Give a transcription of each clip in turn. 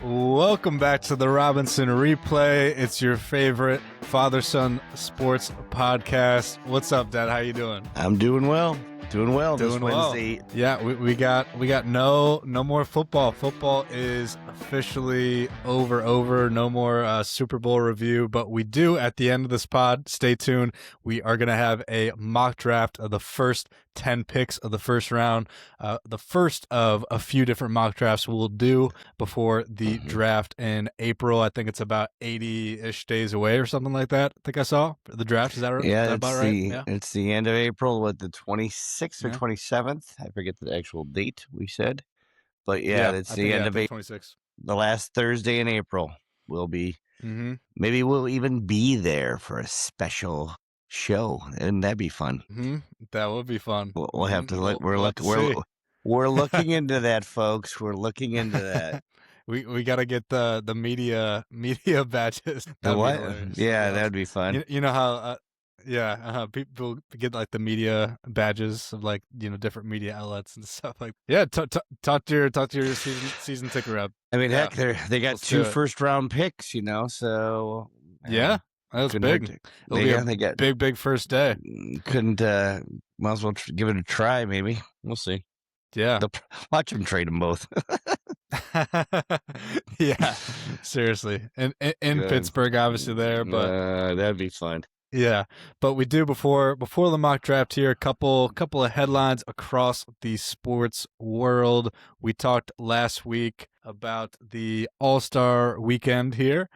Welcome back to the Robinson Replay. It's your favorite father-son sports podcast. What's up, Dad? How you doing? I'm doing well. Doing well Doing this well. Wednesday. Yeah, we got no more football. Football is officially over. No more Super Bowl review, but we do at the end of this pod. Stay tuned. We are going to have a mock draft of the first 10 picks of the first round. The first of a few different mock drafts we'll do before the draft in April. I think it's about 80-ish days away or something like that. I think I saw the draft. Is that right? Yeah, Is that about right? Yeah. It's the end of April with the 26th or Yeah. 27th. I forget the actual date we said. But yeah, it's the end of April. 26. The last Thursday in April will be. Maybe we'll even be there for a special show, and that'd be fun. That would be fun. We'll have to look. We're looking into that, folks. We're looking into that. We got to get the media badges. The what? Yeah, that would be fun. You know how people get like the media badges of like different media outlets and stuff like. Yeah, talk to your season ticket rep. I mean, heck, they got two first round picks, so yeah. That's big. It'll be a big first day. Couldn't might as well give it a try. Maybe we'll see. Yeah, watch them trade them both. Yeah, seriously, in Pittsburgh, obviously there, but that'd be fun. Yeah, but we do before the mock draft here. A couple of headlines across the sports world. We talked last week about the All-Star weekend here.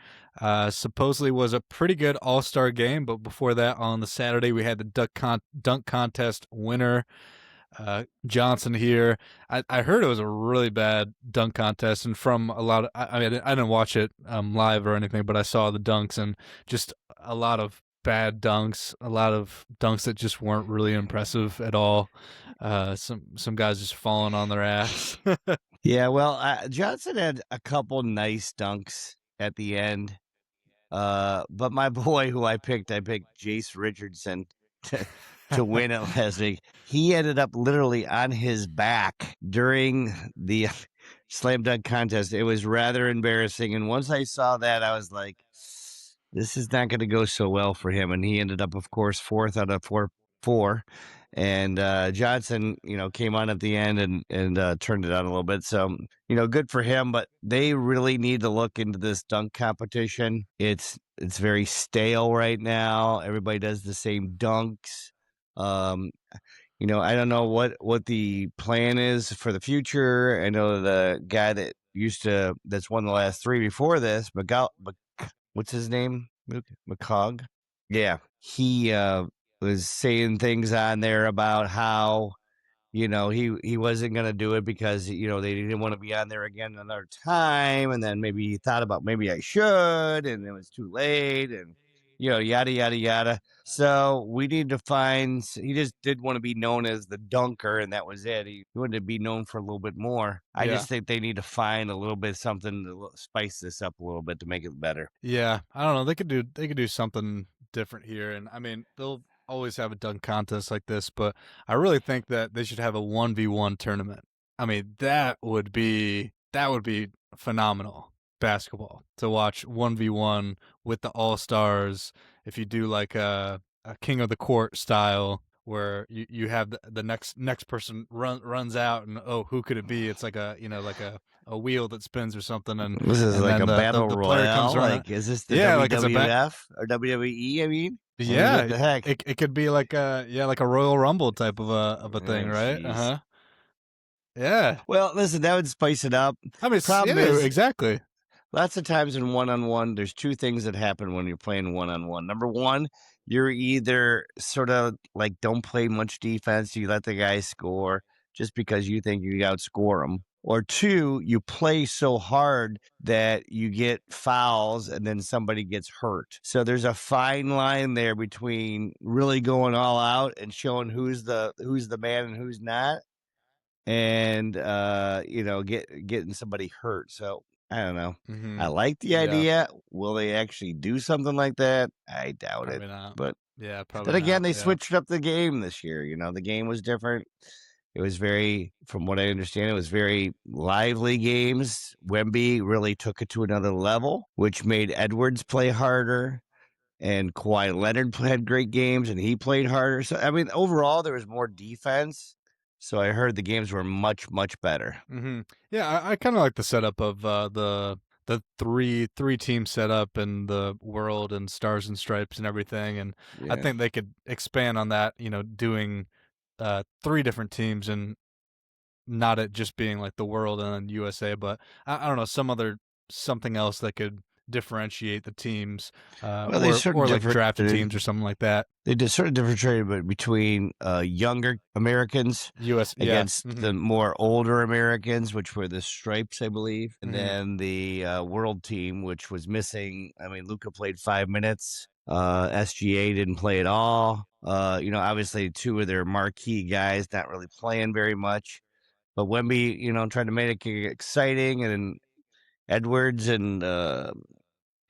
Supposedly was a pretty good All-Star game, but before that, on the Saturday, we had the dunk contest winner, Johnson here. I heard it was a really bad dunk contest, and from a lot of, I didn't watch it live or anything, but I saw the dunks and just a lot of bad dunks, a lot of dunks that just weren't really impressive at all. Some guys just falling on their ass. Yeah, well, Johnson had a couple nice dunks at the end, but my boy who I picked Jace Richardson to win it last week. He ended up literally on his back during the slam dunk contest. It was rather embarrassing, and once I saw that, I was like, this is not going to go so well for him. And he ended up, of course, fourth out of four. And Johnson, came on at the end and turned it on a little bit. So, good for him. But they really need to look into this dunk competition. It's very stale right now. Everybody does the same dunks. I don't know what the plan is for the future. I know the guy that's won the last three before this, what's his name? McCog? Yeah. He was saying things on there about how, he wasn't going to do it because, they didn't want to be on there again another time. And then maybe he thought about maybe I should, and it was too late, and, yada, yada, yada. So we need to he just did want to be known as the dunker, and that was it. He wanted to be known for a little bit more. I just think they need to find a little bit something to spice this up a little bit to make it better. Yeah, I don't know. They could do something different here, and I mean they'll always have a dunk contest like this, but I really think that they should have a 1v1 tournament. I mean that would be phenomenal basketball to watch 1v1 with the All-Stars. If you do like a King of the Court style, where you have the next person runs out, and who could it be? It's like a wheel that spins or something, and this is like a battle royale. Like, is this the WWF or WWE? I mean, yeah, what the heck? It could be like a Royal Rumble type of a thing, right? Geez. Yeah. Well, listen, that would spice it up. I mean, problem is exactly. Lots of times in one-on-one, there's two things that happen when you're playing one-on-one. Number one, you're either sort of like don't play much defense, you let the guy score just because you think you outscore him. Or two, you play so hard that you get fouls and then somebody gets hurt. So there's a fine line there between really going all out and showing who's the man and who's not, and getting somebody hurt. So I don't know. I like the idea. Will they actually do something like that? I doubt Probably it. not. But yeah, probably. Then again, not. they switched up the game this year. The game was different. It was from what I understand, it was very lively games. Wemby really took it to another level, which made Edwards play harder. And Kawhi Leonard had great games, and he played harder. So, I mean, overall, there was more defense. So I heard the games were much, much better. Yeah, I kind of like the setup of the three team setup and the world and stars and stripes and everything, and I Yeah. think they could expand on that. Doing three different teams and not it just being like the world and then USA, but I don't know, something else that could differentiate the teams, Well, they sort of or like drafted differentiated. teams or something like that. They just sort of differentiated between younger Americans US, yeah, against the more older Americans, which were the Stripes, I believe, and hmm then the world team, which was missing. I mean, Luca played 5 minutes. SGA didn't play at all. Obviously, two of their marquee guys not really playing very much. But Wemby, tried to make it exciting, and Edwards and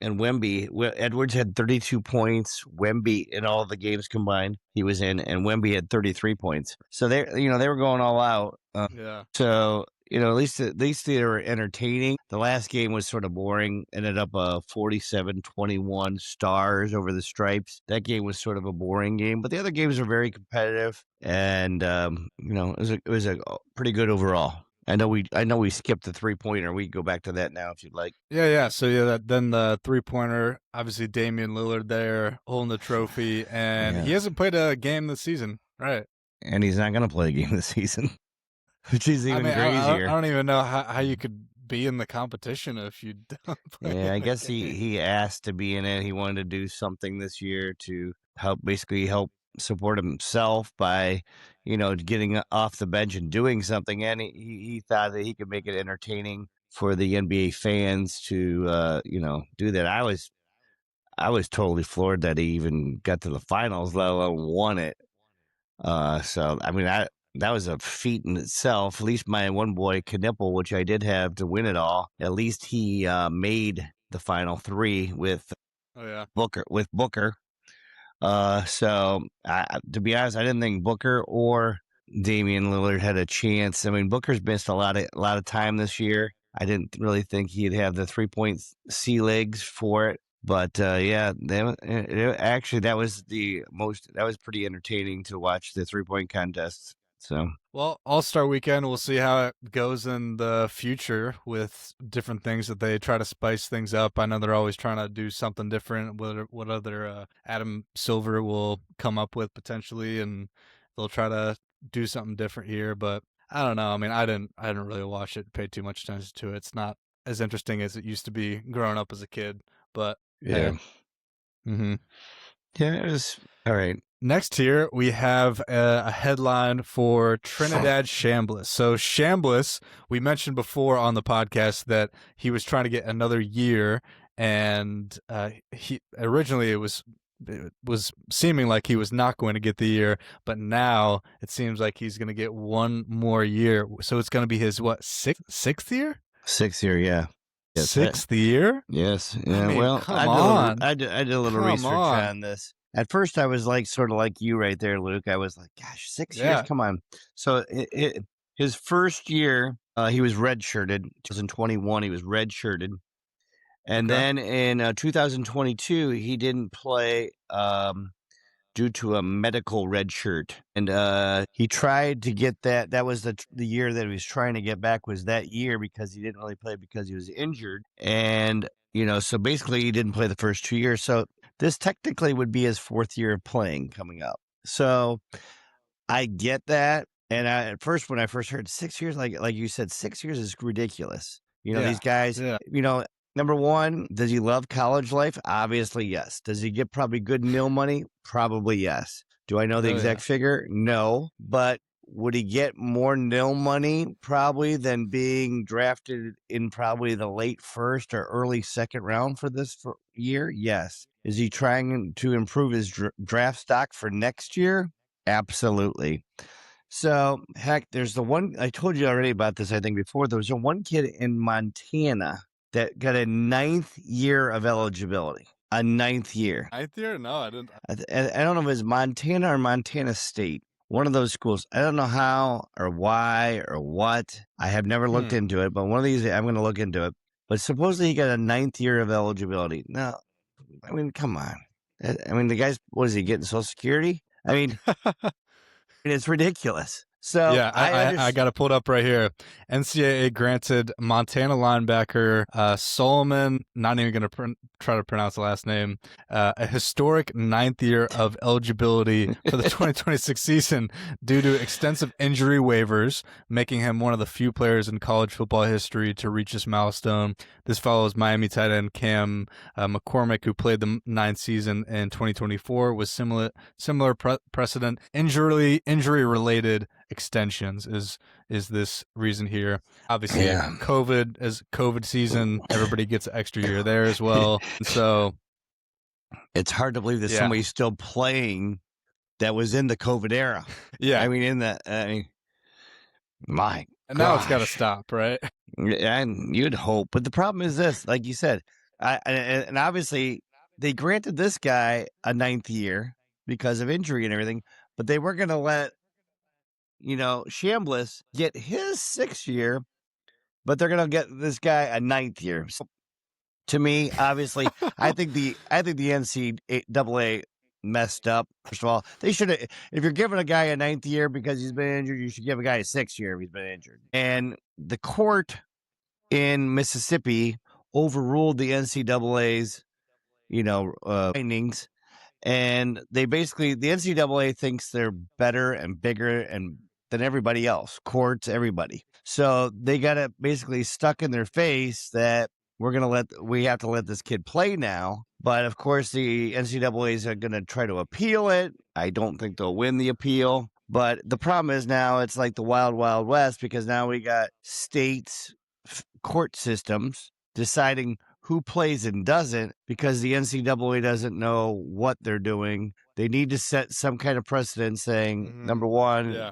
Wemby. Edwards had 32 points. Wemby in all the games combined he was in, and Wemby had 33 points. So they were going all out. yeah. So at least they were entertaining. The last game was sort of boring. Ended up 47-21 stars over the Stripes. That game was sort of a boring game, but the other games were very competitive, and it was a pretty good overall. I know we skipped the 3-pointer. We can go back to that now if you'd like. Yeah. So yeah, then the 3-pointer, obviously Damian Lillard there holding the trophy, and Yeah. he hasn't played a game this season, right? And he's not going to play a game this season, which is I even mean, I crazier. don't even know how you could be in the competition if you don't play Yeah, in I the guess he game. he asked to be in it. He wanted to do something this year to help support himself by, getting off the bench and doing something. And he thought that he could make it entertaining for the NBA fans to, do that. I was totally floored that he even got to the finals, let alone won it. So I mean, that was a feat in itself. At least my one boy Knipple, which I did have to win it all, at least he made the final three with Oh yeah. Booker. So to be honest, I didn't think Booker or Damian Lillard had a chance. I mean, Booker's missed a lot of time this year. I didn't really think he'd have the 3-point sea legs for it. But yeah, actually, that was pretty entertaining to watch the 3-point contest. So Well, All Star Weekend, we'll see how it goes in the future with different things that they try to spice things up. I know they're always trying to do something different. What other Adam Silver will come up with potentially, and they'll try to do something different here. But I don't know. I mean, I didn't really watch it, pay too much attention to it. It's not as interesting as it used to be growing up as a kid. But hey, yeah, hmm yeah, it was all right. next here, we have a headline for Trinidad Chambliss. So Chambliss, we mentioned before on the podcast that he was trying to get another year, and he originally it was seeming like he was not going to get the year, but now it seems like he's going to get one more year. So it's going to be his what sixth year? 6 year, yeah, yes, Sixth year? yes, I yeah. mean, Well, come on, I did a little come research on. on this. At first, I was like, sort of like you right there, Luke. I was like, gosh, 6 years, Yeah. come on. So his first year, he was redshirted. 2021, he was redshirted. And Okay. then in 2022, he didn't play due to a medical red shirt. And he tried to get that. That was the year that he was trying to get back, was that year, because he didn't really play because he was injured. And, so basically he didn't play the first 2 years. So this technically would be his fourth year of playing coming up. So I get that. And at first, when I first heard 6 years, like you said, 6 years is ridiculous. These Yeah. guys, Yeah. number one, does he love college life? Obviously, yes. Does he get probably good meal money? Probably yes. Do I know the Oh yeah. exact figure? No. But would he get more nil money probably than being drafted in probably the late first or early second round for this year? Yes. Is he trying to improve his draft stock for next year? Absolutely. So, heck, there's the one I told you already about this, I think, before. There was a one kid in Montana that got a ninth year of eligibility. A ninth year. Ninth year? No, I didn't. I don't know if it's Montana or Montana State. one of those schools. I don't know how or why or what. I have never looked into it, but one of these I'm going to look into it. But supposedly he got a 9th year of eligibility. No, I mean, come on. I mean, the guy's, what is he getting, Social Security? I mean, it's ridiculous. So Yeah, I I understand. got it pulled up right here. NCAA granted Montana linebacker Solomon, not even going to try to pronounce the last name, a historic 9th year of eligibility for the 2026 season due to extensive injury waivers, making him one of the few players in college football history to reach this milestone. This follows Miami tight end Cam McCormick, who played the 9th season in 2024, with similar precedent. Injury related extensions is this reason here. Obviously, Yeah. COVID season, everybody gets an extra year there as well. And so It's hard to believe that yeah, somebody's still playing that was in the COVID era. yeah, I mean, my and now it's got to gosh. stop, right? And you'd hope. But the problem is this, like you said, and obviously they granted this guy a 9th year because of injury and everything, but they weren't going to let, Chambliss get his 6th year, but they're going to get this guy a 9th year. So to me, obviously, I think the NCAA messed up. First of all, they should have. If you're giving a guy a 9th year because he's been injured, you should give a guy a 6th year if he's been injured. And the court in Mississippi overruled the NCAA's, findings, and they basically the NCAA thinks they're better and bigger and than everybody else, courts, everybody. So they got it basically stuck in their face that we have to let this kid play now. But of course, the NCAA's are going to try to appeal it. I don't think they'll win the appeal. But the problem is now it's like the wild, wild west, because now we got states, court systems deciding who plays and doesn't, because the NCAA doesn't know what they're doing. They need to set some kind of precedent saying, number one, Yeah.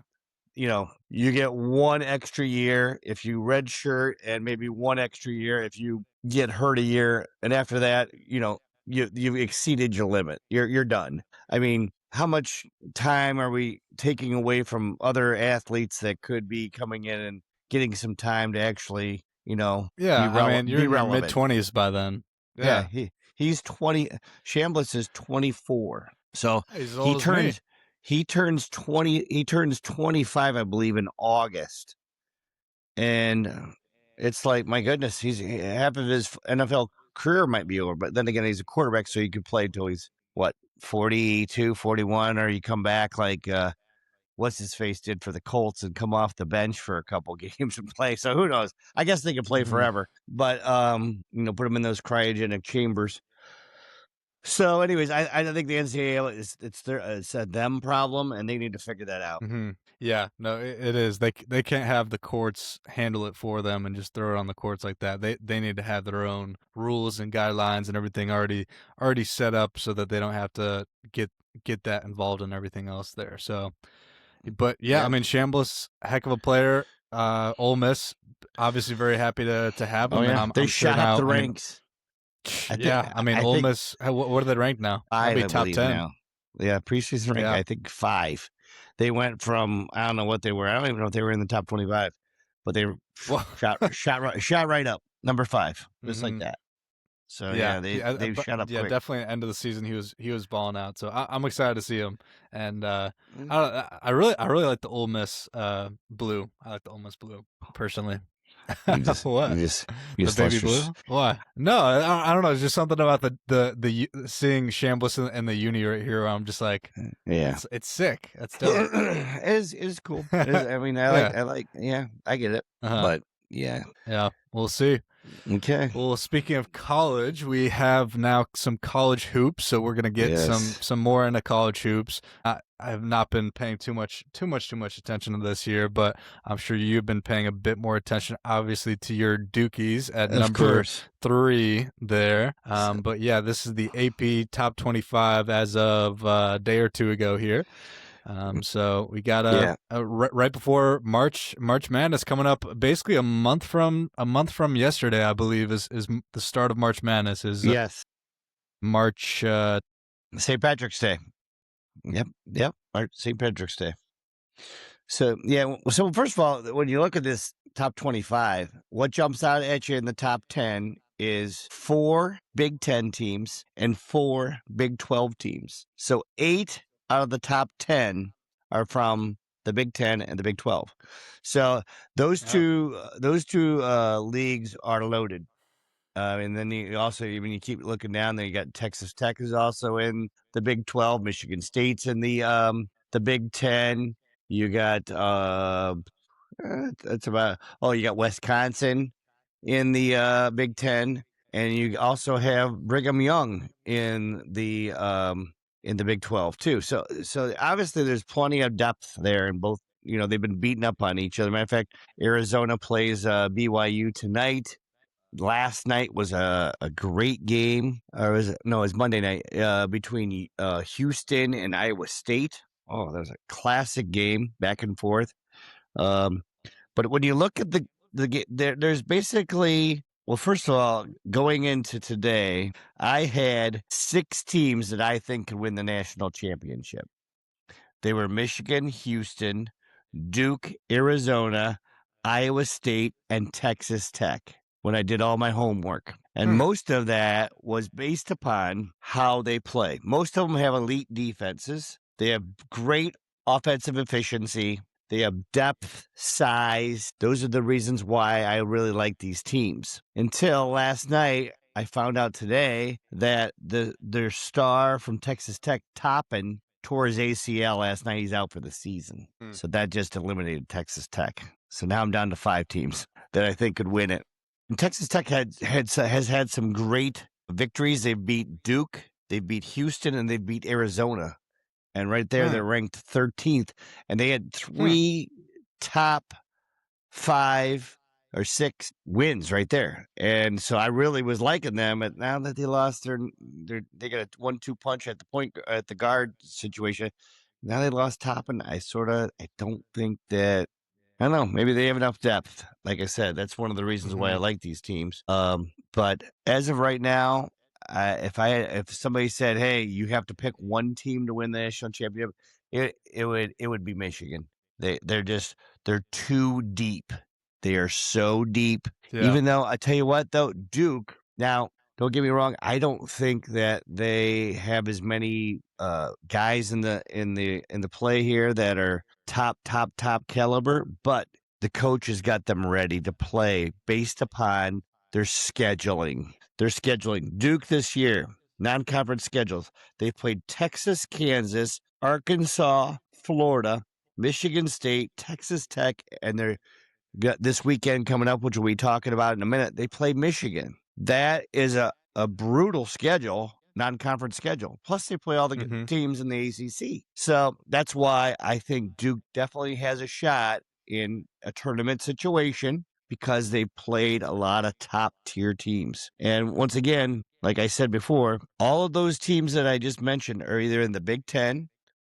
You get 1 extra year if you redshirt, and maybe 1 extra year if you get hurt a year. And after that, you've exceeded your limit. You're done. I mean, how much time are we taking away from other athletes that could be coming in and getting some time to actually, Yeah, I mean, you're be in your mid relevant? 20s by then. Yeah, Yeah. he's 20. Chambliss is 24. So He's as he old as me. turns 20. He turns 25, I believe, in August. And it's like, my goodness, he's half of his NFL career might be over. But then again, he's a quarterback, so he could play until he's what, 42, 41, or you come back like what's his face did for the Colts and come off the bench for a couple games and play. So who knows? I guess they could play forever. But put them in those cryogenic chambers. So, anyways, I don't think the NCAA it's a them problem, and they need to figure that out. Yeah, no, it is. They can't have the courts handle it for them and just throw it on the courts like that. They need to have their own rules and guidelines and everything already set up so that they don't have to get that involved in everything else there. So, but yeah, I Yeah. mean, Chambliss, heck of a player. Ole Miss, obviously very happy to have Oh him, and yeah, they I'm sure shot up now. the I mean, ranks. I think. yeah, I mean, I Ole think Miss. What are they ranked now? Gotta 5, be I top believe 10. now. Yeah, preseason rank. Yeah. I think 5. They went from, I don't know what they were. I don't even know if they were in the top 25, but they Well, shot right up, number 5, just like hmm that. So yeah, yeah, they but shot up yeah, quick. definitely. At the end of the season, he was balling out. So I'm excited to see him. And Mm. I really like the Ole Miss blue. I like the Ole Miss blue personally. You just What? you The just baby lost your. blue? Why? No, I don't know. It's just something about seeing Chambliss in the uni right here. Where I'm just like, Yeah. it's sick. That's dope. It is cool. It is, I mean, Yeah. yeah, I get it. Uh-huh. But yeah. Yeah. We'll see. Okay. Well, speaking of college, we have now some college hoops, so we're gonna get Yes. some more into college hoops. I have not been paying too much attention to this year, but I'm sure you've been paying a bit more attention, obviously, to your Dukies at Of number course. 3 there. But yeah, this is the AP Top 25 as of a day or two ago here. So we got Yeah. right before March Madness coming up, basically a month from yesterday, I believe, is the start of March Madness is Yes. March. St. Patrick's Day. Yep. St. Patrick's Day. So yeah, so first of all, when you look at this top 25, what jumps out at you in the top 10 is 4 Big 10 teams and 4 Big 12 teams. So 8 out of the top 10 are from the Big 10 and the Big 12. So Yeah. those two leagues are loaded. And then you also, when you keep looking down there, you got Texas Tech is also in the Big 12. Michigan State's in the Big 10. You got that's about. Oh, you got Wisconsin in the Big 10, and you also have Brigham Young in the Big 12 too. So obviously there's plenty of depth there in both. You know, they've been beating up on each other. Matter of fact, Arizona plays BYU tonight. Last night was a great game. Or was it? No, it was Monday night between Houston and Iowa State. Oh, that was a classic game, back and forth. Um, but when you look at there's basically, well, first of all, going into today, I had 6 teams that I think could win the national championship. They were Michigan, Houston, Duke, Arizona, Iowa State, and Texas Tech when I did all my homework. And Hmm. most of that was based upon how they play. Most of them have elite defenses. They have great offensive efficiency. They have depth, size. Those are the reasons why I really like these teams. Until last night, I found out today that their star from Texas Tech, Toppin, tore his ACL last night. He's out for the season. Hmm. So that just eliminated Texas Tech. So now I'm down to 5 teams that I think could win it. And Texas Tech has had some great victories. They've beat Duke, they beat Houston, and they beat Arizona. And right there, Hmm. they're ranked 13th. And they had Hmm. 3 top 5 or 6 wins right there. And so I really was liking them. And now that they lost they got a 1-2 punch at the point at the guard situation. Now they lost Toppin. I don't think that. I don't know. Maybe they have enough depth. Like I said, that's one of the reasons why I Hmm. like these teams. But as of right now, if somebody said, "Hey, you have to pick one team to win the national championship," it would be Michigan. They're too deep. They are so deep. Yeah. Even though I tell you what, though, Duke. Now, don't get me wrong. I don't think that they have as many guys in the play here that are top caliber, but the coach has got them ready to play based upon their scheduling. Their scheduling. Duke this year, non-conference schedules. They've played Texas, Kansas, Arkansas, Florida, Michigan State, Texas Tech, and they're got this weekend coming up, which we'll be talking about in a minute. They play Michigan. That is a brutal schedule, non-conference schedule. Plus, they play all the Hmm. teams in the ACC. So that's why I think Duke definitely has a shot in a tournament situation because they played a lot of top tier teams. And once again, like I said before, all of those teams that I just mentioned are either in the Big 10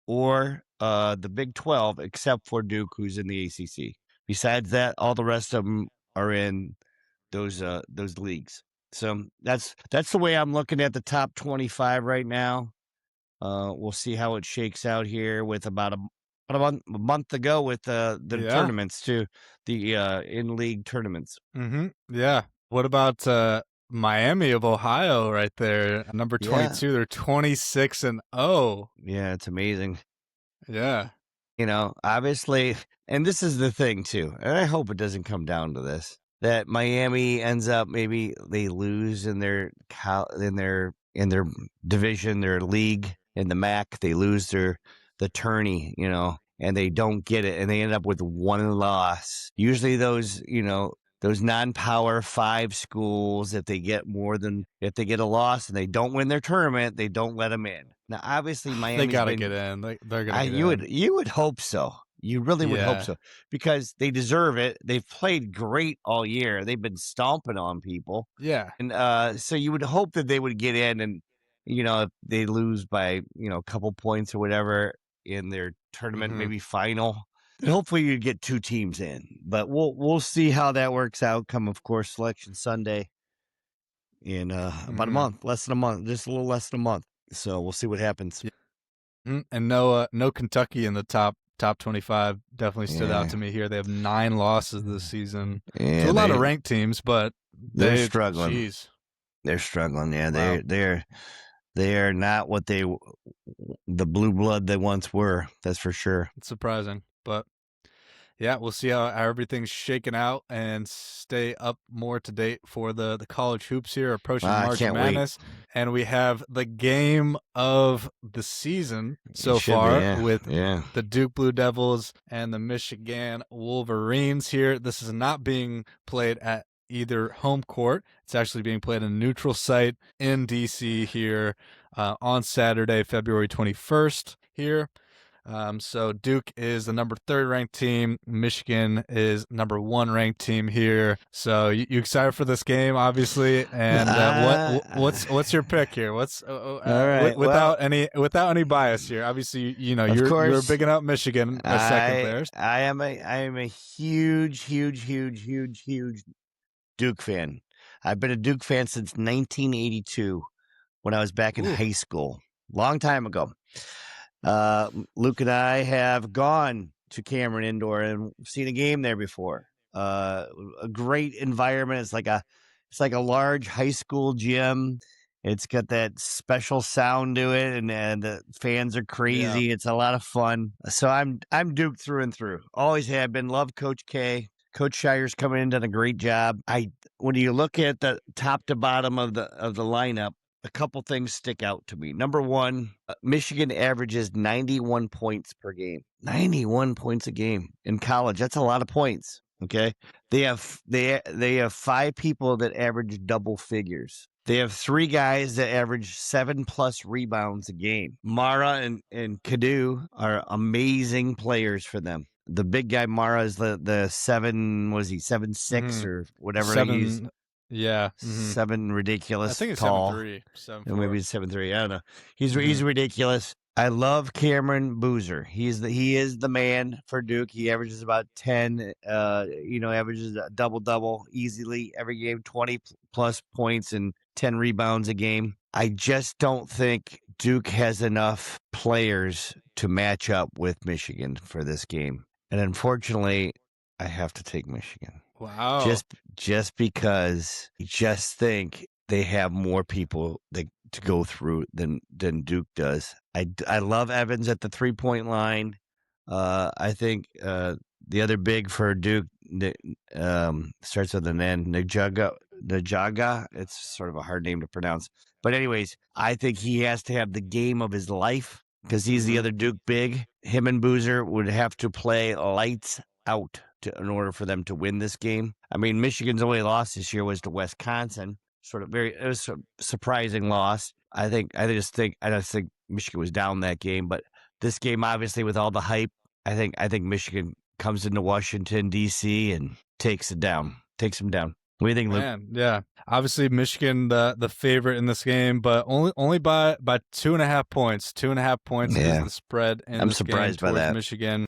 or the Big 12, except for Duke, who's in the ACC. Besides that, all the rest of them are in those leagues. So that's the way I'm looking at the top 25 right now. We'll see how it shakes out here with about a month to go with the Yeah. tournaments too, the in league tournaments. Hmm. Yeah. What about Miami of Ohio right there, number Yeah, 22? They're 26-0. yeah, it's amazing. Yeah. Obviously, and this is the thing too, and I hope it doesn't come down to this, that Miami ends up maybe they lose in their division, their league in the MAC, they lose the tourney, and they don't get it, and they end up with one loss. Usually those non-power 5 schools, if they get a loss and they don't win their tournament, they don't let them in. Now, obviously, They Miami's got to been get in. They're going to I get you would in. you would hope so. You really would hope Yeah. so because they deserve it. They've played great all year. They've been stomping on people, Yeah. and so you would hope that they would get in. And if they lose by a couple points or whatever in their tournament, Hmm. maybe final, then hopefully you get 2 teams in. But we'll see how that works out. Come, of course, Selection Sunday in about a Hmm. month, less than a month, just a little less than a month. So we'll see what happens. Yeah. And no Kentucky in the top top 25 definitely stood out Yeah. to me here. They have 9 losses this season to Yeah, a lot of ranked teams, but they're they, struggling. geez, They're struggling. Yeah, wow, they are not what the blue blood they once were. That's for sure. it's surprising, but yeah, we'll see how everything's shaken out and stay up more to date for the college hoops here approaching I March can't wait. Madness. And we have the game of the season It so should be. far Yeah, with yeah. the Duke Blue Devils and the Michigan Wolverines here. This is not being played at either home court. It's actually being played in a neutral site in DC here on Saturday, February 21st here. So Duke is the number 3rd ranked team. Michigan is number 1 ranked team here. So you excited for this game, obviously? And what's your pick here? All right. Well, without any bias here? Obviously, of you're course, bigging up Michigan as second there. I am a huge, huge, huge, huge, huge Duke fan. I've been a Duke fan since 1982 when I was back in Ooh, high school, long time ago. Luke and I have gone to Cameron Indoor and seen a game there before. A great environment. It's like a large high school gym. It's got that special sound to it, and the fans are yeah. crazy. It's a lot of fun. So I'm Duke through and through. Always have been. Love Coach K. Coach Shire's coming in, done a great job. When you look at the top to bottom of the lineup, a couple things stick out to me. Number one, Michigan averages 91 points per game. 91 points a game in college. That's a lot of points. Okay. They have 5 people that average double figures. They have 3 guys that average 7+ rebounds a game. Mara and Kadu are amazing players for them. The big guy Mara is the 7'6" Mm-hmm. or whatever he's 7, yeah. Mm-hmm. 7 I ridiculous think it's tall. 7'3", 7'4". And maybe 7'3". I don't know. He's Mm-hmm. ridiculous. I love Cameron Boozer. He is the man for Duke. He averages about 10. Averages a double easily every game, 20+ points and 10 rebounds a game. I just don't think Duke has enough players to match up with Michigan for this game. And unfortunately, I have to take Michigan. Wow. Just because I just think they have more people to go through than Duke does. I love Evans at the 3-point line. I think the other big for Duke starts with an N. Najaga. It's sort of a hard name to pronounce. But anyways, I think he has to have the game of his life because he's the Mm-hmm. other Duke big. Him and Boozer would have to play lights out in order for them to win this game. I mean, Michigan's only loss this year was to Wisconsin. It was a surprising loss. I just think Michigan was down that game, but this game, obviously, with all the hype, I think Michigan comes into Washington D.C. and takes them down. What do you think, Luke? Man, yeah. Obviously, Michigan the favorite in this game, but only by 2.5 points. 2.5 points is Yeah, the spread in I'm this game surprised by towards that. Michigan.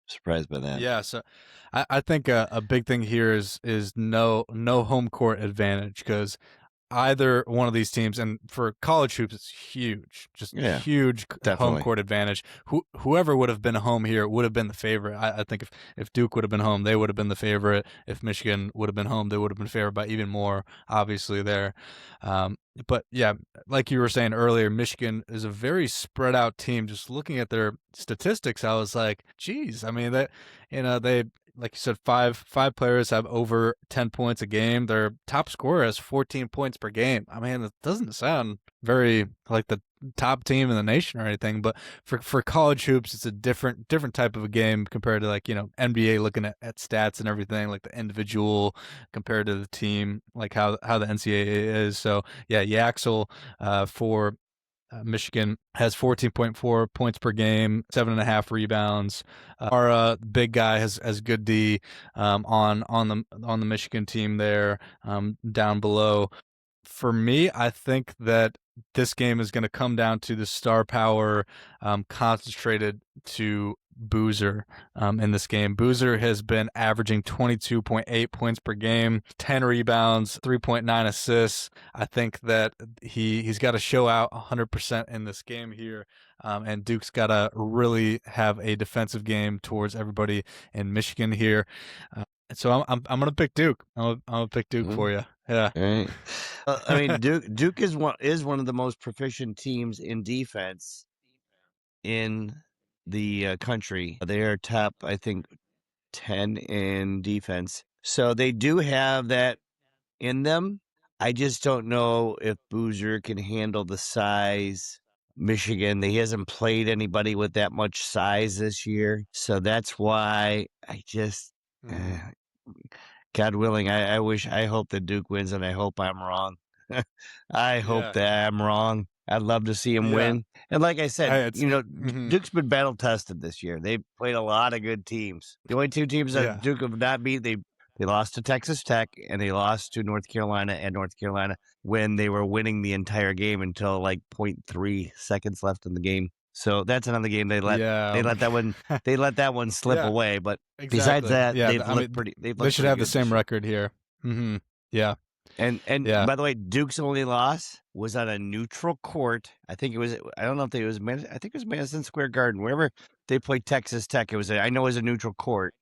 Surprised by that. Yeah, so I think a big thing here is no home court advantage because either one of these teams, and for college hoops, it's huge, just Yeah, huge home definitely. court advantage. Whoever would have been home here would have been the favorite. I think if Duke would have been home, they would have been the favorite. If Michigan would have been home, they would have been favored by even more, obviously, there. But yeah, like you were saying earlier, Michigan is a very spread out team. Just looking at their statistics, I was like, geez, I mean, they like you said, five players have over 10 points a game. Their top scorer has 14 points per game. I mean, it doesn't sound very like the top team in the nation or anything, but for college hoops, it's a different type of a game compared to like, NBA looking at stats and everything, like the individual compared to the team, like how the NCAA is. So yeah, Yaxel for Michigan has 14.4 points per game, 7.5 rebounds. Our big guy has good D on the Michigan team there down below. For me, I think that this game is going to come down to the star power concentrated to Boozer in this game. Boozer has been averaging 22.8 points per game, 10 rebounds, 3.9 assists. I think that he's got to show out 100% in this game here. And Duke's got to really have a defensive game towards everybody in Michigan here. So I'm gonna pick Duke. I'm gonna pick Duke for you. Yeah. All right. I mean, Duke is one of the most proficient teams in defense in the country. They are top, I think, 10 in defense. So they do have that in them. I just don't know if Boozer can handle the size. Michigan, he hasn't played anybody with that much size this year. So that's why I just, God willing, I hope that Duke wins, and I hope I'm wrong. I hope Yeah. that I'm wrong. I'd love to see him Yeah. win. And like I said, Hey, it's Duke's been battle tested this year. They've played a lot of good teams. The only two teams that Yeah. Duke have not beat, they lost to Texas Tech and they lost to North Carolina when they were winning the entire game until like 0.3 seconds left in the game. So that's another game they let that one slip Yeah. away. But besides Exactly. that, Yeah. they've I looked mean, pretty. They've they looked should pretty have the good this same year. record here. Yeah. And Yeah. by the way, Duke's only loss was on a neutral court. I think it was. I don't know if it was. I think it was Madison Square Garden. Wherever they played Texas Tech, it was. I know it was a neutral court.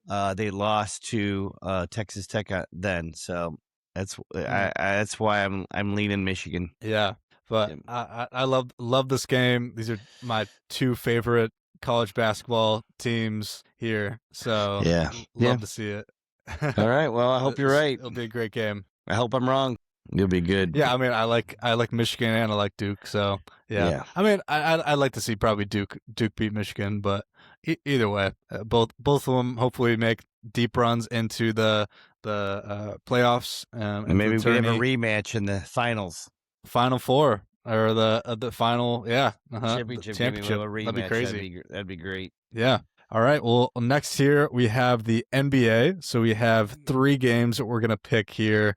They lost to Texas Tech then, so that's that's why I'm leaning Michigan. Yeah. But I love this game. These are my two favorite college basketball teams here. So love to see it. All right. Well, I hope you're right. It'll be a great game. I hope I'm wrong. You'll be good. Yeah, I mean, I like Michigan and I like Duke, so yeah. I mean, I'd like to see probably Duke beat Michigan, but either way, both of them hopefully make deep runs into the playoffs. And maybe we have a rematch in the finals, Final Four, or the final, championship. That'd be crazy. That'd be great. Yeah. All right. Well, next here we have the NBA. So we have 3 games that we're gonna pick here.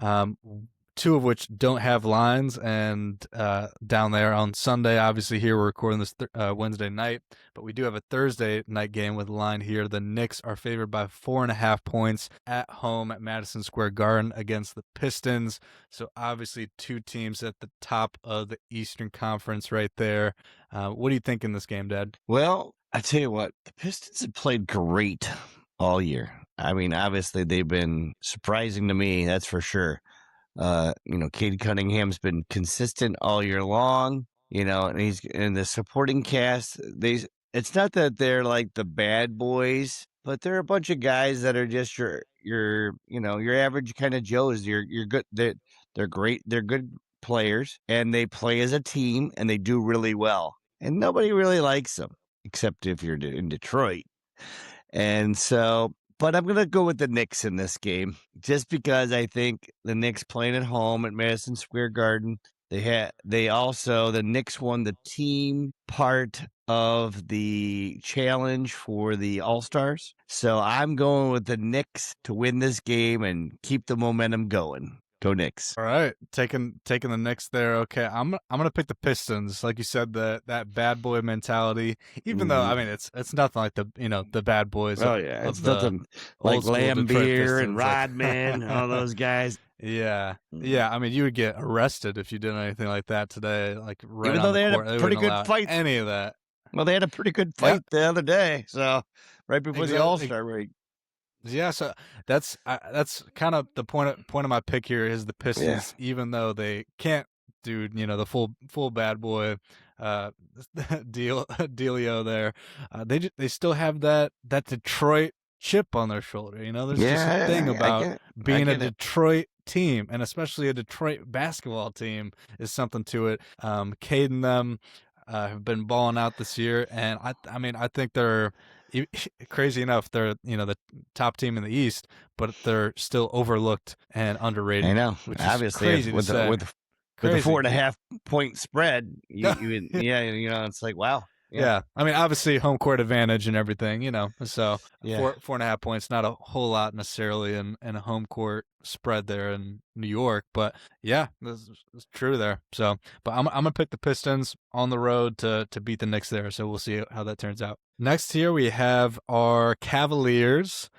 2 of which don't have lines, and down there on Sunday, obviously here we're recording this Wednesday night, but we do have a Thursday night game with a line here. The Knicks are favored by 4.5 points at home at Madison Square Garden against the Pistons. So obviously 2 teams at the top of the Eastern Conference right there. What do you think in this game, Dad? Well, I tell you what, the Pistons have played great all year. I mean, obviously they've been surprising to me, that's for sure. Cade Cunningham's been consistent all year long, and he's in the supporting cast. It's not that they're like the bad boys, but they're a bunch of guys that are just your average kind of Joes. You're good. They're great. They're good players, and they play as a team, and they do really well. And nobody really likes them, except if you're in Detroit. And so, but I'm going to go with the Knicks in this game, just because I think the Knicks playing at home at Madison Square Garden. The Knicks won the team part of the challenge for the All-Stars. So I'm going with the Knicks to win this game and keep the momentum going. Go Knicks. All right, taking the Knicks there. Okay, I'm gonna pick the Pistons. Like you said, that bad boy mentality. Even though I mean it's nothing like the bad boys. It's nothing like Lambeer and Rodman, all those guys. Yeah. I mean, you would get arrested if you did anything like that today. Like right even though they had a pretty good fight. Any of that. Well, they had a pretty good fight the other day. So right before the All-Star break. Yeah, so that's kind of the point of my pick here is the Pistons, even though they can't do the full bad boy dealio there, they still have that Detroit chip on their shoulder. There's just a thing about being a Detroit team, and especially a Detroit basketball team is something to it. Cade and them have been balling out this year, and I think they're crazy enough. They're the top team in the East, but they're still overlooked and underrated. I know, which obviously is crazy with the 4.5 point spread. It's like wow. Yeah, I mean, obviously home court advantage and everything, So 4.5 points, not a whole lot necessarily in a home court spread there in New York, but yeah, this is true there. So, but I'm gonna pick the Pistons on the road to beat the Knicks there. So we'll see how that turns out. Next here we have our Cavaliers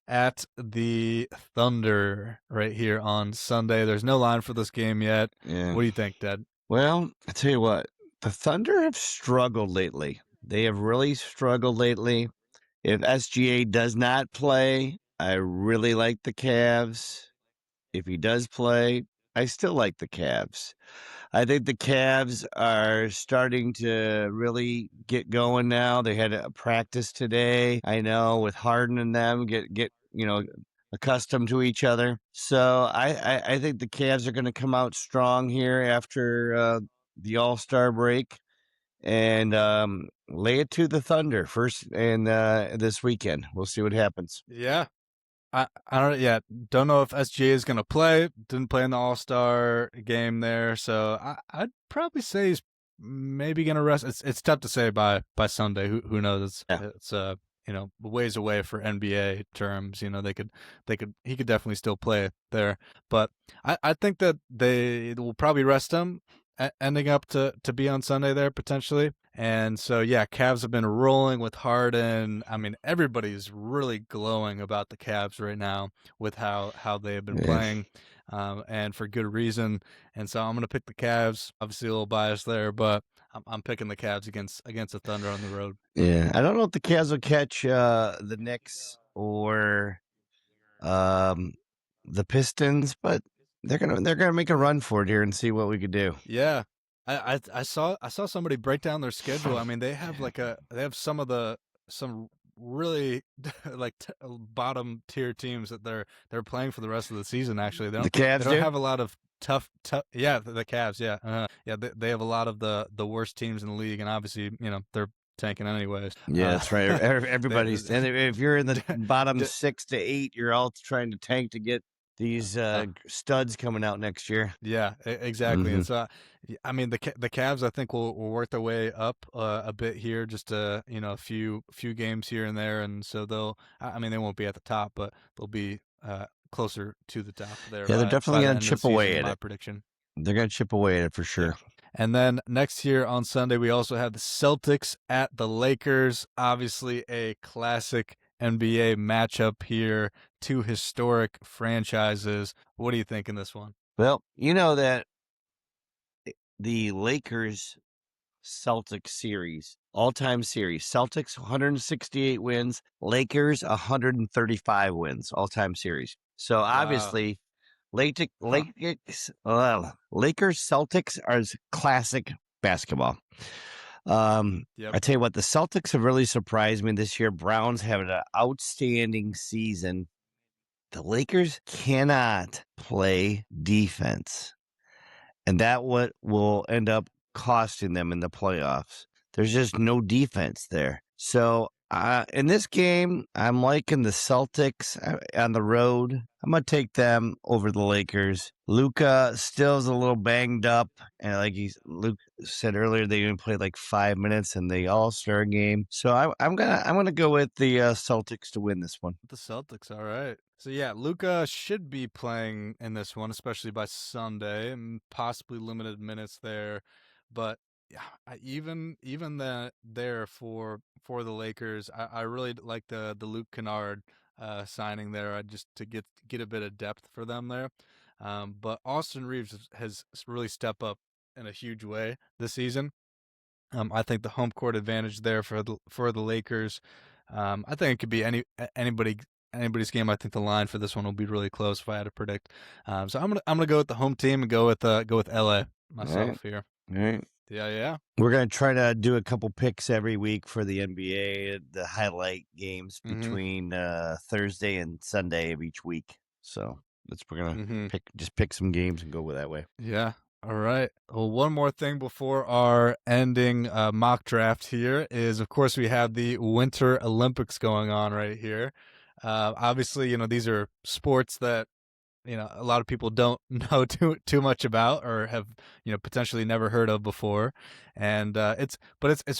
at the Thunder right here on Sunday. There's no line for this game yet. Yeah. What do you think, Dad? Well, I tell you what, the Thunder have struggled lately. They have really struggled lately. If SGA does not play, I really like the Cavs. If he does play, I still like the Cavs. I think the Cavs are starting to really get going now. They had a practice today. I know with Harden and them get accustomed to each other. So I think the Cavs are going to come out strong here after the All-Star break and lay it to the Thunder first and this weekend. We'll see what happens. Yeah, I don't yet. Don't know if SGA is gonna play. Didn't play in the All Star game there, so I'd probably say he's maybe gonna rest. It's tough to say by Sunday. Who knows? Yeah. It's ways away for NBA terms. They could he could definitely still play there, but I think that they will probably rest him, ending up to be on Sunday there potentially. And so, yeah, Cavs have been rolling with Harden. I mean, everybody's really glowing about the Cavs right now with how they have been Yeah. playing, and for good reason. And so I'm going to pick the Cavs. Obviously, a little biased there, but I'm picking the Cavs against the Thunder on the road. Yeah. I don't know if the Cavs will catch the Knicks or the Pistons, but they're gonna make a run for it here and see what we could do. Yeah. I saw somebody break down their schedule. I mean, they have some really like bottom tier teams that they're playing for the rest of the season. Actually, The they Cavs don't do? have a lot of tough. Yeah, the Cavs. Yeah, yeah. They have a lot of the worst teams in the league, and obviously, they're tanking anyways. Yeah, that's right. They, Everybody's and if you're in the bottom d- 6 to 8, you're all trying to tank to get these uh, studs coming out next year. Yeah, exactly. Hmm. And so, I mean, the Cavs, I think will work their way up a bit here, just a few games here and there, and so I mean, they won't be at the top, but they'll be closer to the top there Yeah, they're by definitely the gonna end of the chip season, away in at my it. prediction. They're gonna chip away at it for Yeah. sure. And then next here on Sunday, we also have the Celtics at the Lakers. Obviously, a classic NBA matchup here. Two historic franchises. What do you think in this one? Well, you know that the Lakers Celtics series, all-time series, Celtics 168 wins, Lakers 135 wins, all-time series. So Wow. obviously, Huh. Lakers Celtics are classic basketball. Yep. I tell you what, the Celtics have really surprised me this year. Browns having an outstanding season. The Lakers cannot play defense, and that what will end up costing them in the playoffs. There's just no defense there. So in this game, I'm liking the Celtics on the road. I'm gonna take them over the Lakers. Luka still is a little banged up, and like Luke said earlier, they only played like 5 minutes in the All-Star game. So I'm gonna go with the Celtics to win this one. The Celtics, all right. So yeah, Luca should be playing in this one, especially by Sunday, and possibly limited minutes there. But yeah, even that there for the Lakers, I really like the Luke Kennard signing there. I just to get a bit of depth for them there. But Austin Reeves has really stepped up in a huge way this season. I think the home court advantage there for the Lakers. I think it could be anybody's game. I think the line for this one will be really close if I had to predict. So I'm gonna go with the home team and go with LA All right, myself here. all right. Yeah, yeah. We're gonna try to do a couple picks every week for the NBA, the highlight games Mhm. between Thursday and Sunday of each week. So we're gonna Mhm. pick some games and go with that way. Yeah. All right. Well, one more thing before our ending mock draft here is, of course, we have the Winter Olympics going on right here. Obviously, these are sports that a lot of people don't know too much about or have potentially never heard of before, and it's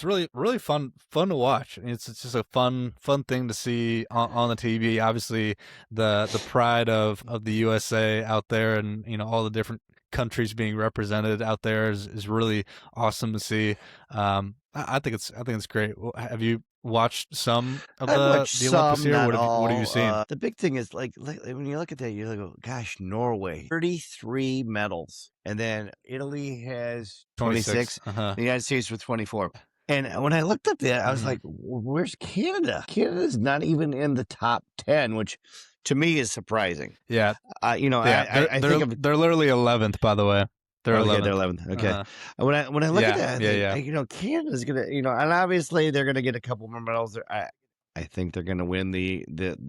really fun to watch. It's just a fun thing to see on the TV. Obviously, the pride of the USA out there, and all the different countries being represented out there is really awesome to see. I think it's great. Have you watched some of I've watched the Olympics some, here? not What have you all. seen? The big thing is like when you look at that, you go, "Gosh, Norway, 33 medals," and then Italy has 26. 26. Uh-huh. The United States with 24. And when I looked up that, I was Mhm. like, "Where's Canada? Canada's not even in the top 10," which to me is surprising. Yeah. You know, Yeah, I think of they're literally 11th, by the way. They're okay, they're 11th. 11th. Okay. Uh-huh. When I look at Yeah, that, I yeah, think, yeah. Canada's gonna, and obviously they're gonna get a couple more medals. I think they're gonna win the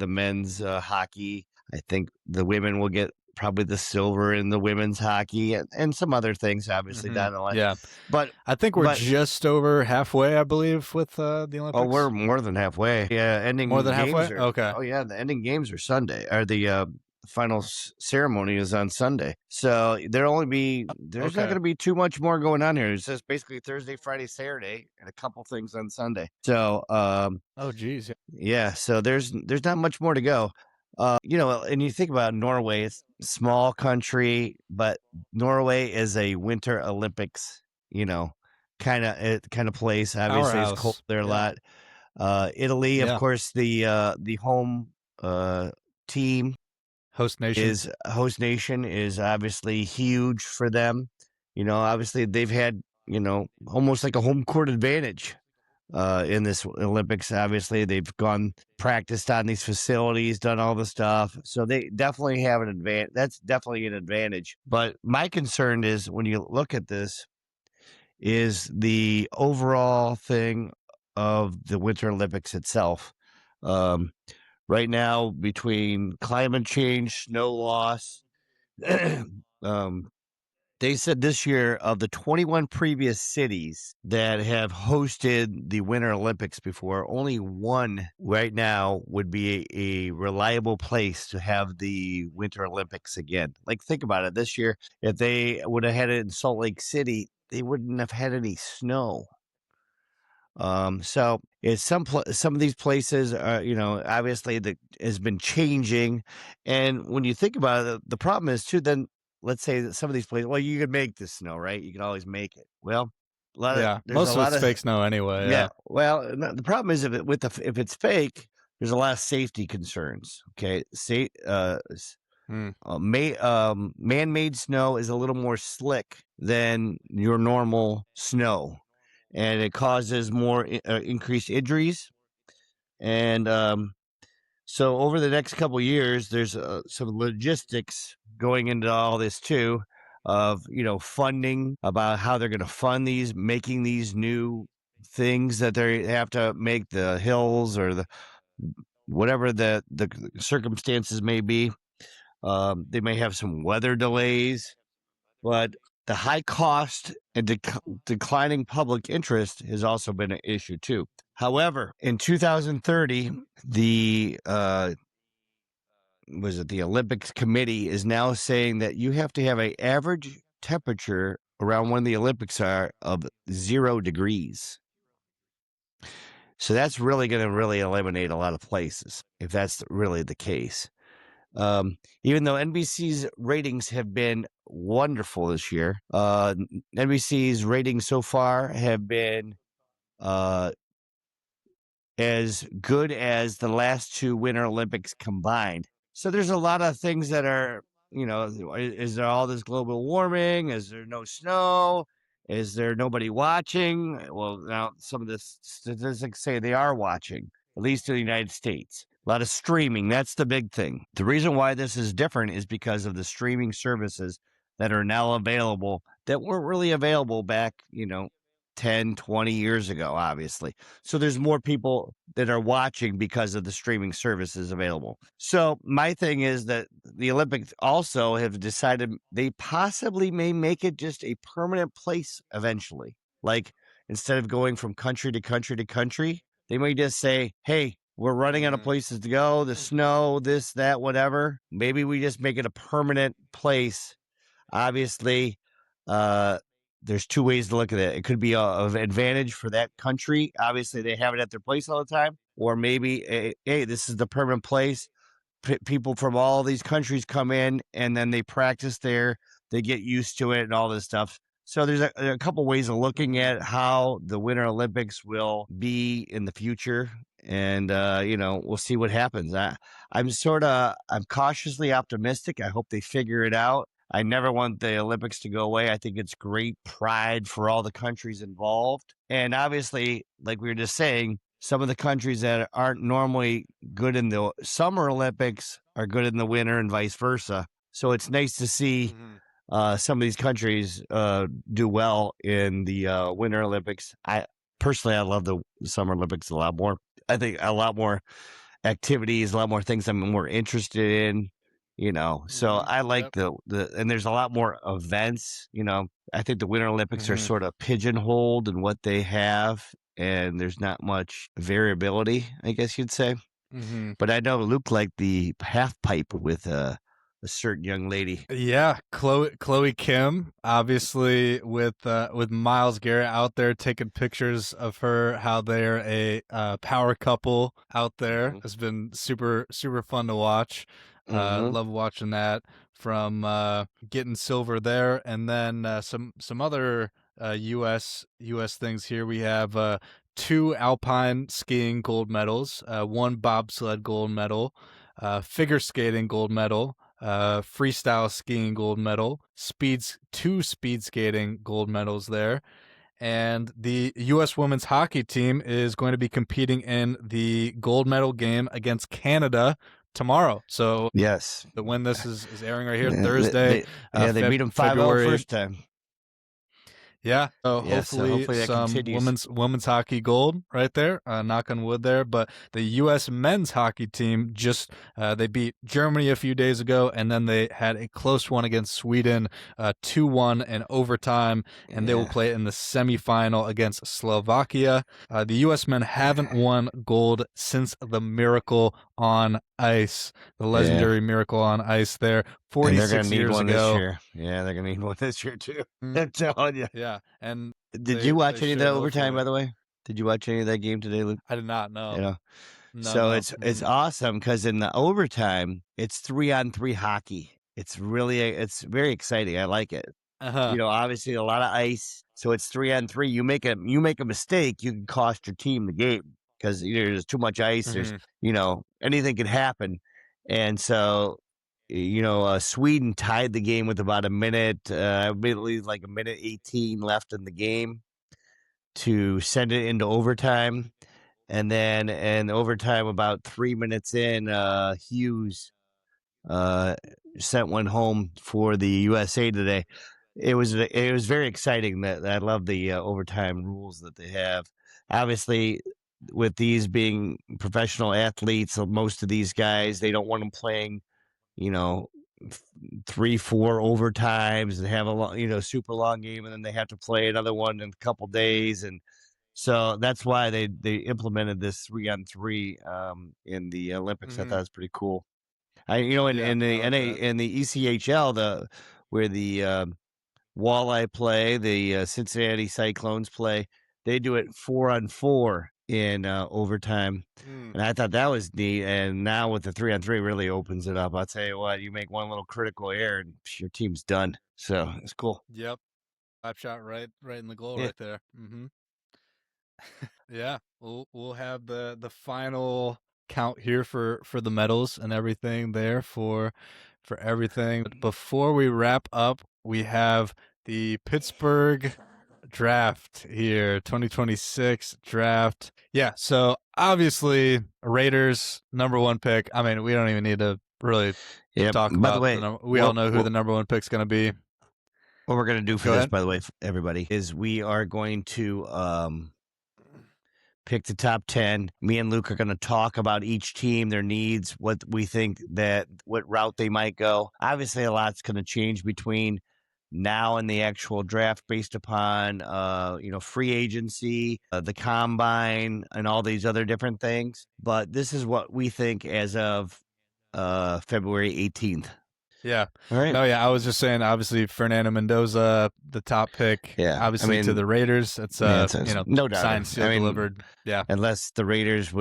men's hockey. I think the women will get probably the silver in the women's hockey and some other things, obviously Mhm. down the line. Yeah. But I think we're but just over halfway, I believe, with the oh, we're Olympics. more than halfway. Yeah, More than halfway? Okay. oh yeah, the ending games are Sunday. Or the final ceremony is on Sunday. So there's not Okay. going to be too much more going on here. It's just basically Thursday, Friday, Saturday, and a couple things on Sunday. So Oh, geez. yeah, so there's not much more to go. And you think about Norway, it's a small country, but Norway is a Winter Olympics, you know, kind of place. Obviously, it's cold Powerhouse. there a Yeah. lot. Italy, of Yeah. course, the home team Host nation. is host nation is obviously huge for them. Obviously they've had almost like a home court advantage in this Olympics. Obviously, they've gone practiced on these facilities, done all the stuff, so they definitely have an advantage. That's definitely an advantage. But my concern is when you look at this, is the overall thing of the Winter Olympics itself. Um, right now, between climate change, snow loss, um, they said this year of the 21 previous cities that have hosted the Winter Olympics before, only one right now would be a reliable place to have the Winter Olympics again. Like, think about it. This year, if they would have had it in Salt Lake City, they wouldn't have had any snow. So it's some of these places are, obviously the has been changing, and when you think about it, the problem is too. Then let's say that some of these places, well, you could make the snow, right? You can always make it. Well, Yeah. there's a Most of lot it's of fake snow anyway. yeah. Yeah. Well, the problem is if it's fake, there's a lot of safety concerns. Okay, say Mm. man-made snow is a little more slick than your normal snow, and it causes more increased injuries. And so over the next couple years, there's some logistics going into all this too, of funding, about how they're going to fund these, making these new things that they have to make, the hills or the whatever the circumstances may be. They may have some weather delays, but the high cost and declining public interest has also been an issue too. However, in 2030, the the Olympics committee is now saying that you have to have an average temperature around when the Olympics are of 0 degrees. So that's really going to really eliminate a lot of places if that's really the case. Even though NBC's ratings have been wonderful this year, NBC's ratings so far have been uh, as good as the last two Winter Olympics combined. So there's a lot of things that are, is there all this global warming? Is there no snow? Is there nobody watching? Well, now some of the statistics say they are watching, at least in the United States. A lot of streaming. That's the big thing. The reason why this is different is because of the streaming services that are now available that weren't really available back, 10, 20 years ago, obviously. So there's more people that are watching because of the streaming services available. So my thing is that the Olympics also have decided they possibly may make it just a permanent place eventually. Like, instead of going from country to country to country, they may just say, hey, we're running out of Mm. places to go, the snow, this, that, whatever. Maybe we just make it a permanent place. Obviously, there's two ways to look at it. It could be of advantage for that country. Obviously, they have it at their place all the time. Or maybe, hey, this is the permanent place. People from all these countries come in and then they practice there. They get used to it and all this stuff. So there's a couple ways of looking Mhm. at how the Winter Olympics will be in the future, and we'll see what happens. I'm cautiously optimistic. I hope they figure it out. I never want the Olympics to go away. I think it's great pride for all the countries involved, and obviously, like we were just saying, some of the countries that aren't normally good in the Summer Olympics are good in the winter, and vice versa. So it's nice to see Mhm. some of these countries do well in the Winter Olympics. I love the Summer Olympics a lot more. I think a lot more activities, a lot more things I'm more interested in. So Mhm. I like Yep. the and there's a lot more events. I think the Winter Olympics are Mhm. sort of pigeonholed in what they have, and there's not much variability, I guess you'd say. Mhm. But I know Luke liked the half pipe with a certain young lady. Yeah, Chloe Kim, obviously with Miles Garrett out there taking pictures of her, how they're a power couple out there. Hmm. It's been super fun to watch. Hmm. Love watching that from getting silver there, and then some other U.S. things here. We have two alpine skiing gold medals, one bobsled gold medal, figure skating gold medal, freestyle skiing gold medal, two speed skating gold medals there, and the U.S. women's hockey team is going to be competing in the gold medal game against Canada tomorrow. So Yes. when this is airing right here, Yeah, Thursday, they beat them 5-0 February. first time. Yeah. So Yeah, so hopefully hopefully that some continues. women's hockey gold right there. Knock on wood there. But the U.S. men's hockey team just they beat Germany a few days ago, and then they had a close one against Sweden, 2-1 in overtime, and they will Yeah. play in the semifinal against Slovakia. The U.S. men haven't won gold since the Miracle on Ice, the Yeah. legendary Miracle on Ice there, And they're gonna 46 need years one this ago. year. Yeah, they're gonna need one this year too. Mm, I'm telling you. yeah, and Did you they watch any of the should overtime, hopefully. by the way? Did you watch any of that game today, Luke? I did not You know. know. No, So no. it's awesome because in the overtime, it's 3-on-3 hockey. It's very exciting. I like it. Uh-huh. Obviously a lot of ice. So it's 3-on-3. You make a mistake, you can cost your team the game because either there's too much ice, there's Mhm. anything could happen. And so Sweden tied the game with about a minute, I believe like a minute 18 left in the game to send it into overtime. And then in overtime, about 3 minutes in, Hughes uh, sent one home for the USA today. It was very exciting. That I love the overtime rules that they have. Obviously, with these being professional athletes, most of these guys they don't want them playing, you know, 3, 4 overtimes and have a long, super long game, and then they have to play another one in a couple days, and so that's why they implemented this 3-on-3 in the Olympics. I thought it Mhm. was pretty cool. In Yeah, in I the like NA that. in the ECHL, where the Walleye play, the Cincinnati Cyclones play, they do it 4-on-4 in overtime, Mm. and I thought that was neat. And now with the 3-on-3, really opens it up. I'll tell you what, you make one little critical error, and your team's done. So it's cool. Yep. Slap shot right in the goal Yeah. right there. Yeah. We'll have the final count here for the medals and everything there for everything. But before we wrap up, we have the Pittsburgh draft here, 2026 draft. Yeah, so obviously Raiders number 1 pick. I mean, we don't even need to really Yep. talk By the about the way, number. We all what know who what the number 1 pick's going to be. what we're gonna do for Go this, ahead. by the way, everybody, is we are going to pick the top 10. Me and Luke are going to talk about each team, their needs, what we think what route they might go. Obviously, a lot's going to change between now and the actual draft based upon, free agency, the combine, and all these other different things. But this is what we think as of February 18th. Yeah. All right. No, yeah, I was just saying obviously Fernando Mendoza, the top pick, Yeah. I obviously to mean, the Raiders. It's yeah, it's no doubt. signed, I sealed, mean, delivered. Yeah. unless the Raiders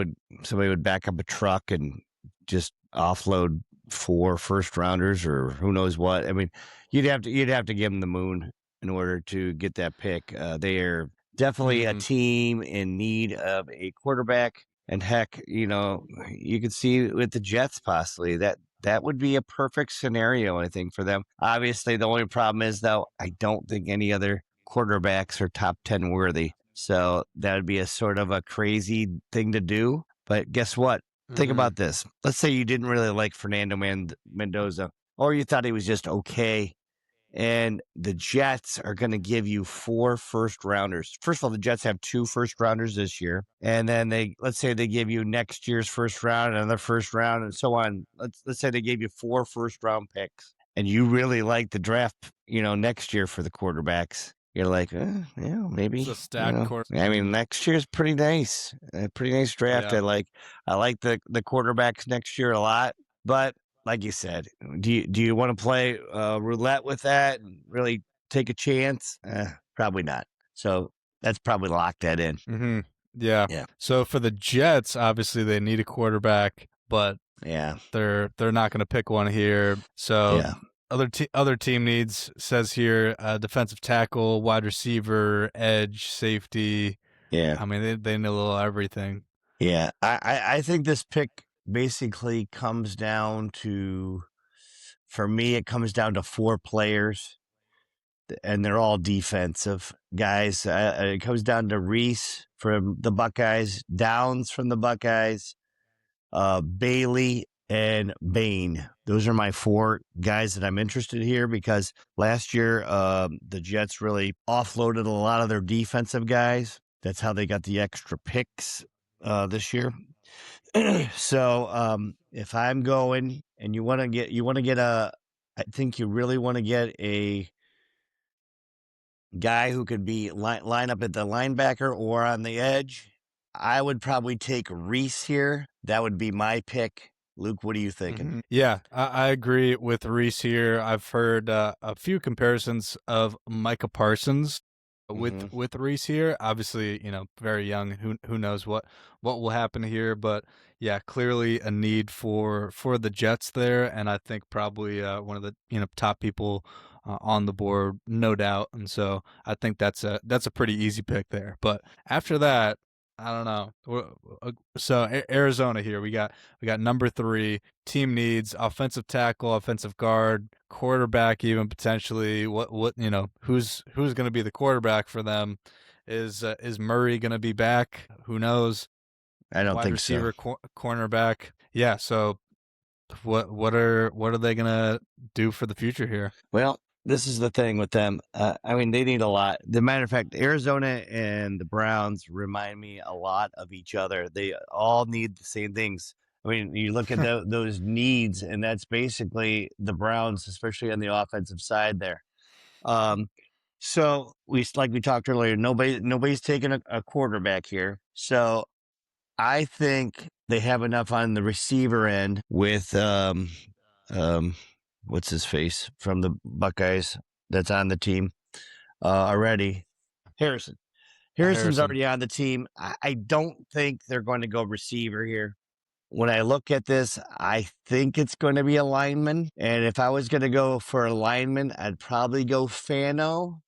somebody would back up a truck and just offload 4 first rounders or who knows what. I mean, you'd have to give them the moon. in order to get that pick. They are definitely a Mm, team in need of a quarterback. And heck, you could see with the Jets possibly that would be a perfect scenario, I think, for them. Obviously, the only problem is though, I don't think any other quarterbacks are top 10 worthy. So that would be a sort of a crazy thing to do. But guess what? Think hmm about this. Let's say you didn't really like Fernando Mendoza, or you thought he was just okay, and the Jets are going to give you 4 first rounders. First of all, the Jets have 2 first rounders this year, and then let's say they give you next year's first round, another first round, and so on. Let's say they gave you 4 first round picks, and you really like the draft, next year for the quarterbacks. You're like, yeah, It's maybe, a stacked court. I mean, next year's pretty nice, a pretty nice draft. Yeah. I like the quarterbacks next year a lot, but like you said, do you want to play roulette with that and really take a chance? Probably not. So that's probably locked that in. hmm Yeah. Yeah, So for the Jets, obviously they need a quarterback, but yeah, they're not going to pick one here. So yeah, other team needs says here defensive tackle, wide receiver, edge, safety. yeah, I mean they know a little everything. yeah. I think this pick basically comes down to, for me, it comes down to 4 players, and they're all defensive guys. It comes down to Reese from the Buckeyes, Downs from the Buckeyes, Bailey, and Bain. Those are my 4 guys that I'm interested here, because last year the Jets really offloaded a lot of their defensive guys. That's how they got the extra picks this year. So if I'm going and you want to get I think you really want to get a guy who could be line up at the linebacker or on the edge, I would probably take Reese here. That would be my pick. Luke, what are you thinking? Yeah, I agree with Reese here. I've heard a few comparisons of Micah Parsons Mm-hmm. with Reese here. Obviously, very young. Who knows what will happen here? But yeah, clearly a need for the Jets there, and I think probably one of the top people on the board, no doubt. And so I think that's a pretty easy pick there. But after that, I don't know. So Arizona here, we got number 3. Team needs offensive tackle, offensive guard, quarterback, even potentially. Who's going to be the quarterback for them? Is Murray going to be back? Who knows? I don't Wide think so. receiver, cornerback. Yeah. So what are they going to do for the future here? Well, this is the thing with them. I mean, they need a lot. The matter of fact, Arizona and the Browns remind me a lot of each other. They all need the same things. I mean, you look at those needs, and that's basically the Browns, especially on the offensive side there. Um, so like we talked earlier, nobody's taking a quarterback here. So I think they have enough on the receiver end with um what's his face from the Buckeyes that's on the team already. Harrison. Harrison's Harrison. already on the team. I don't think they're going to go receiver here. When I look at this, I think it's going to be a lineman. And if I was going to go for a lineman, I'd probably go Fano.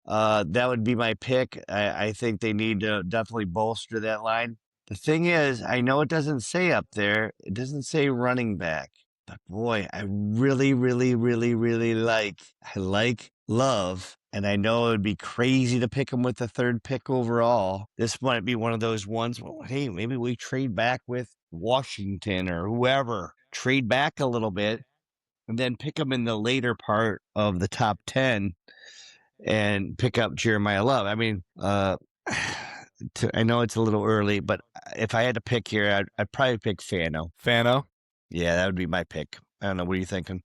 That would be my pick. I think they need to definitely bolster that line. The thing is, I know it doesn't say up there, it doesn't say running back, but boy, I really, really, really, really I like Love, and I know it would be crazy to pick him with the 3rd pick overall. This might be one of those ones, well, hey, maybe we trade back with Washington or whoever, trade back a little bit, and then pick him in the later part of the top 10 and pick up Jeremiah Love. I mean, I know it's a little early, but if I had to pick here, I'd probably pick Fano. Fano. Yeah, that would be my pick. I don't know. What are you thinking?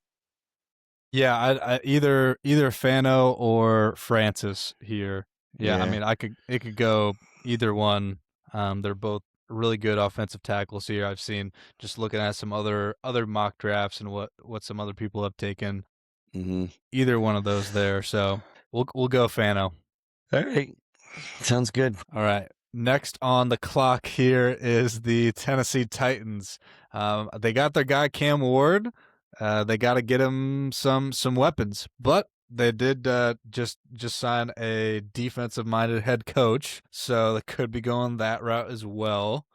Yeah, I either Fano or Francis here. Yeah, I Yeah. mean, it could go either one. They're both really good offensive tackles here. I've seen just looking at some other mock drafts and what some other people have taken. Mm-hmm. Either one of those there. So we'll go Fano. All right. Sounds good. All right. Next on the clock here is the Tennessee Titans. They got their guy Cam Ward. They got to get him some weapons, but they did just sign a defensive minded head coach, so they could be going that route as well.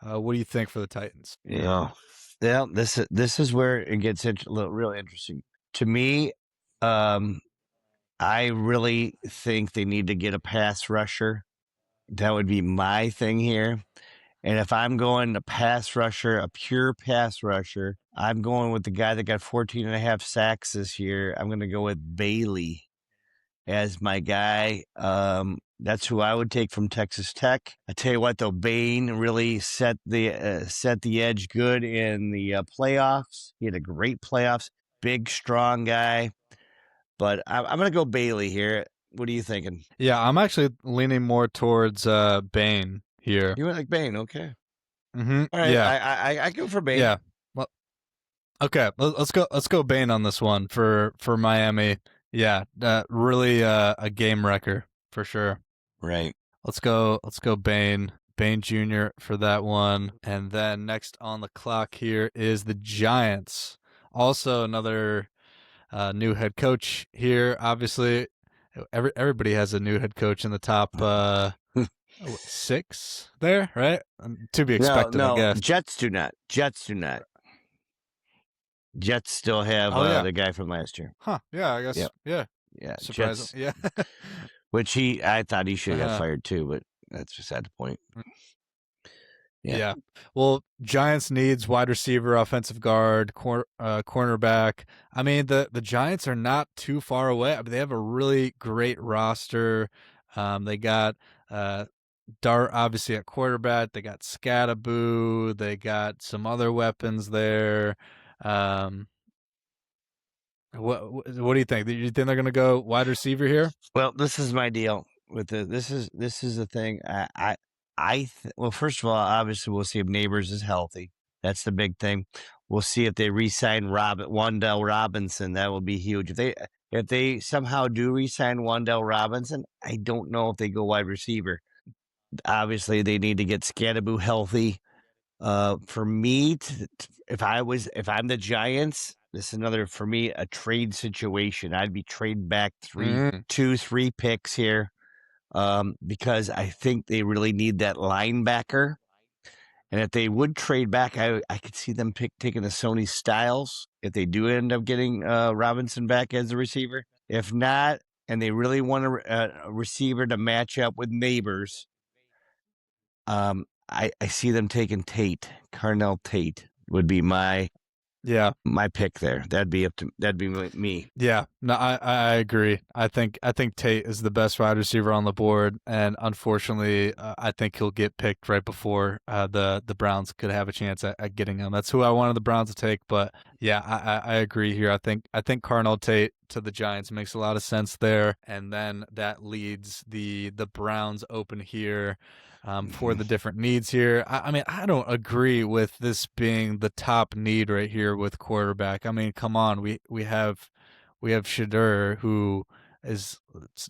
What do you think for the Titans? Yeah. Yeah, this is where it gets real interesting. To me, um, I really think they need to get a pass rusher. That would be my thing here. And if I'm going a pass rusher, a pure pass rusher, I'm going with the guy that got 14 and a half sacks this year. I'm going to go with Bailey as my guy. That's who I would take from Texas Tech. I tell you what, though, Bain really set the edge good in the playoffs. He had a great playoffs. Big, strong guy. But I'm going to go Bailey here. What are you thinking? Yeah, I'm actually leaning more towards Bane here. You went like Bain, okay. Mm-hmm. All right, Yeah, I go for Bain. yeah. Well, okay, let's go. Let's go Bane on this one for Miami. Yeah, really a game wrecker for sure. Right. Let's go. Let's go Bane. Bane Jr. for that one. And then next on the clock here is the Giants. Also another new head coach here. Obviously, everybody has a new head coach in the top six there, right? To be No, expected, I no, guess. Jets do not. Jets do not. Jets still have Oh yeah. the guy from last year. Huh. Yeah, I guess. Yep. Yeah. Yeah, Surprising. Jets. Yeah. Which I thought he should have got uh-huh. fired too, but that's beside the point. Yeah. Yeah. Well, Giants needs wide receiver, offensive guard, cornerback. I mean, the Giants are not too far away. I mean, they have a really great roster. They got Dart obviously at quarterback. They got Scattaboo. They got some other weapons there. Um, what do you think? Do you think they're going to go wide receiver here? Well, this is my deal with this is the thing. Well, first of all, obviously we'll see if Neighbors is healthy. That's the big thing. We'll see if they re-sign Wandell Robinson. That will be huge. If they somehow do re-sign Wandell Robinson, I don't know if they go wide receiver. Obviously, they need to get Scattaboo healthy. For me, if I'm the Giants, this is another for me a trade situation. I'd be trading back Mm. 3 picks here, because I think they really need that linebacker. And if they would trade back, I could see them taking a Sony Styles if they do end up getting Robinson back as a receiver. If not, and they really want a receiver to match up with Neighbors, I see them taking Carnell Tate would be my Yeah. pick there. That'd be me. Yeah, no, I agree. I think Tate is the best wide receiver on the board, and unfortunately, I think he'll get picked right before the Browns could have a chance at getting him. That's who I wanted the Browns to take, but yeah, I agree here. I think Carnell Tate to the Giants makes a lot of sense there, and then that leads the Browns open here. For the different needs here. I mean, I don't agree with this being the top need right here with quarterback. I mean, come on, we have Shadur who is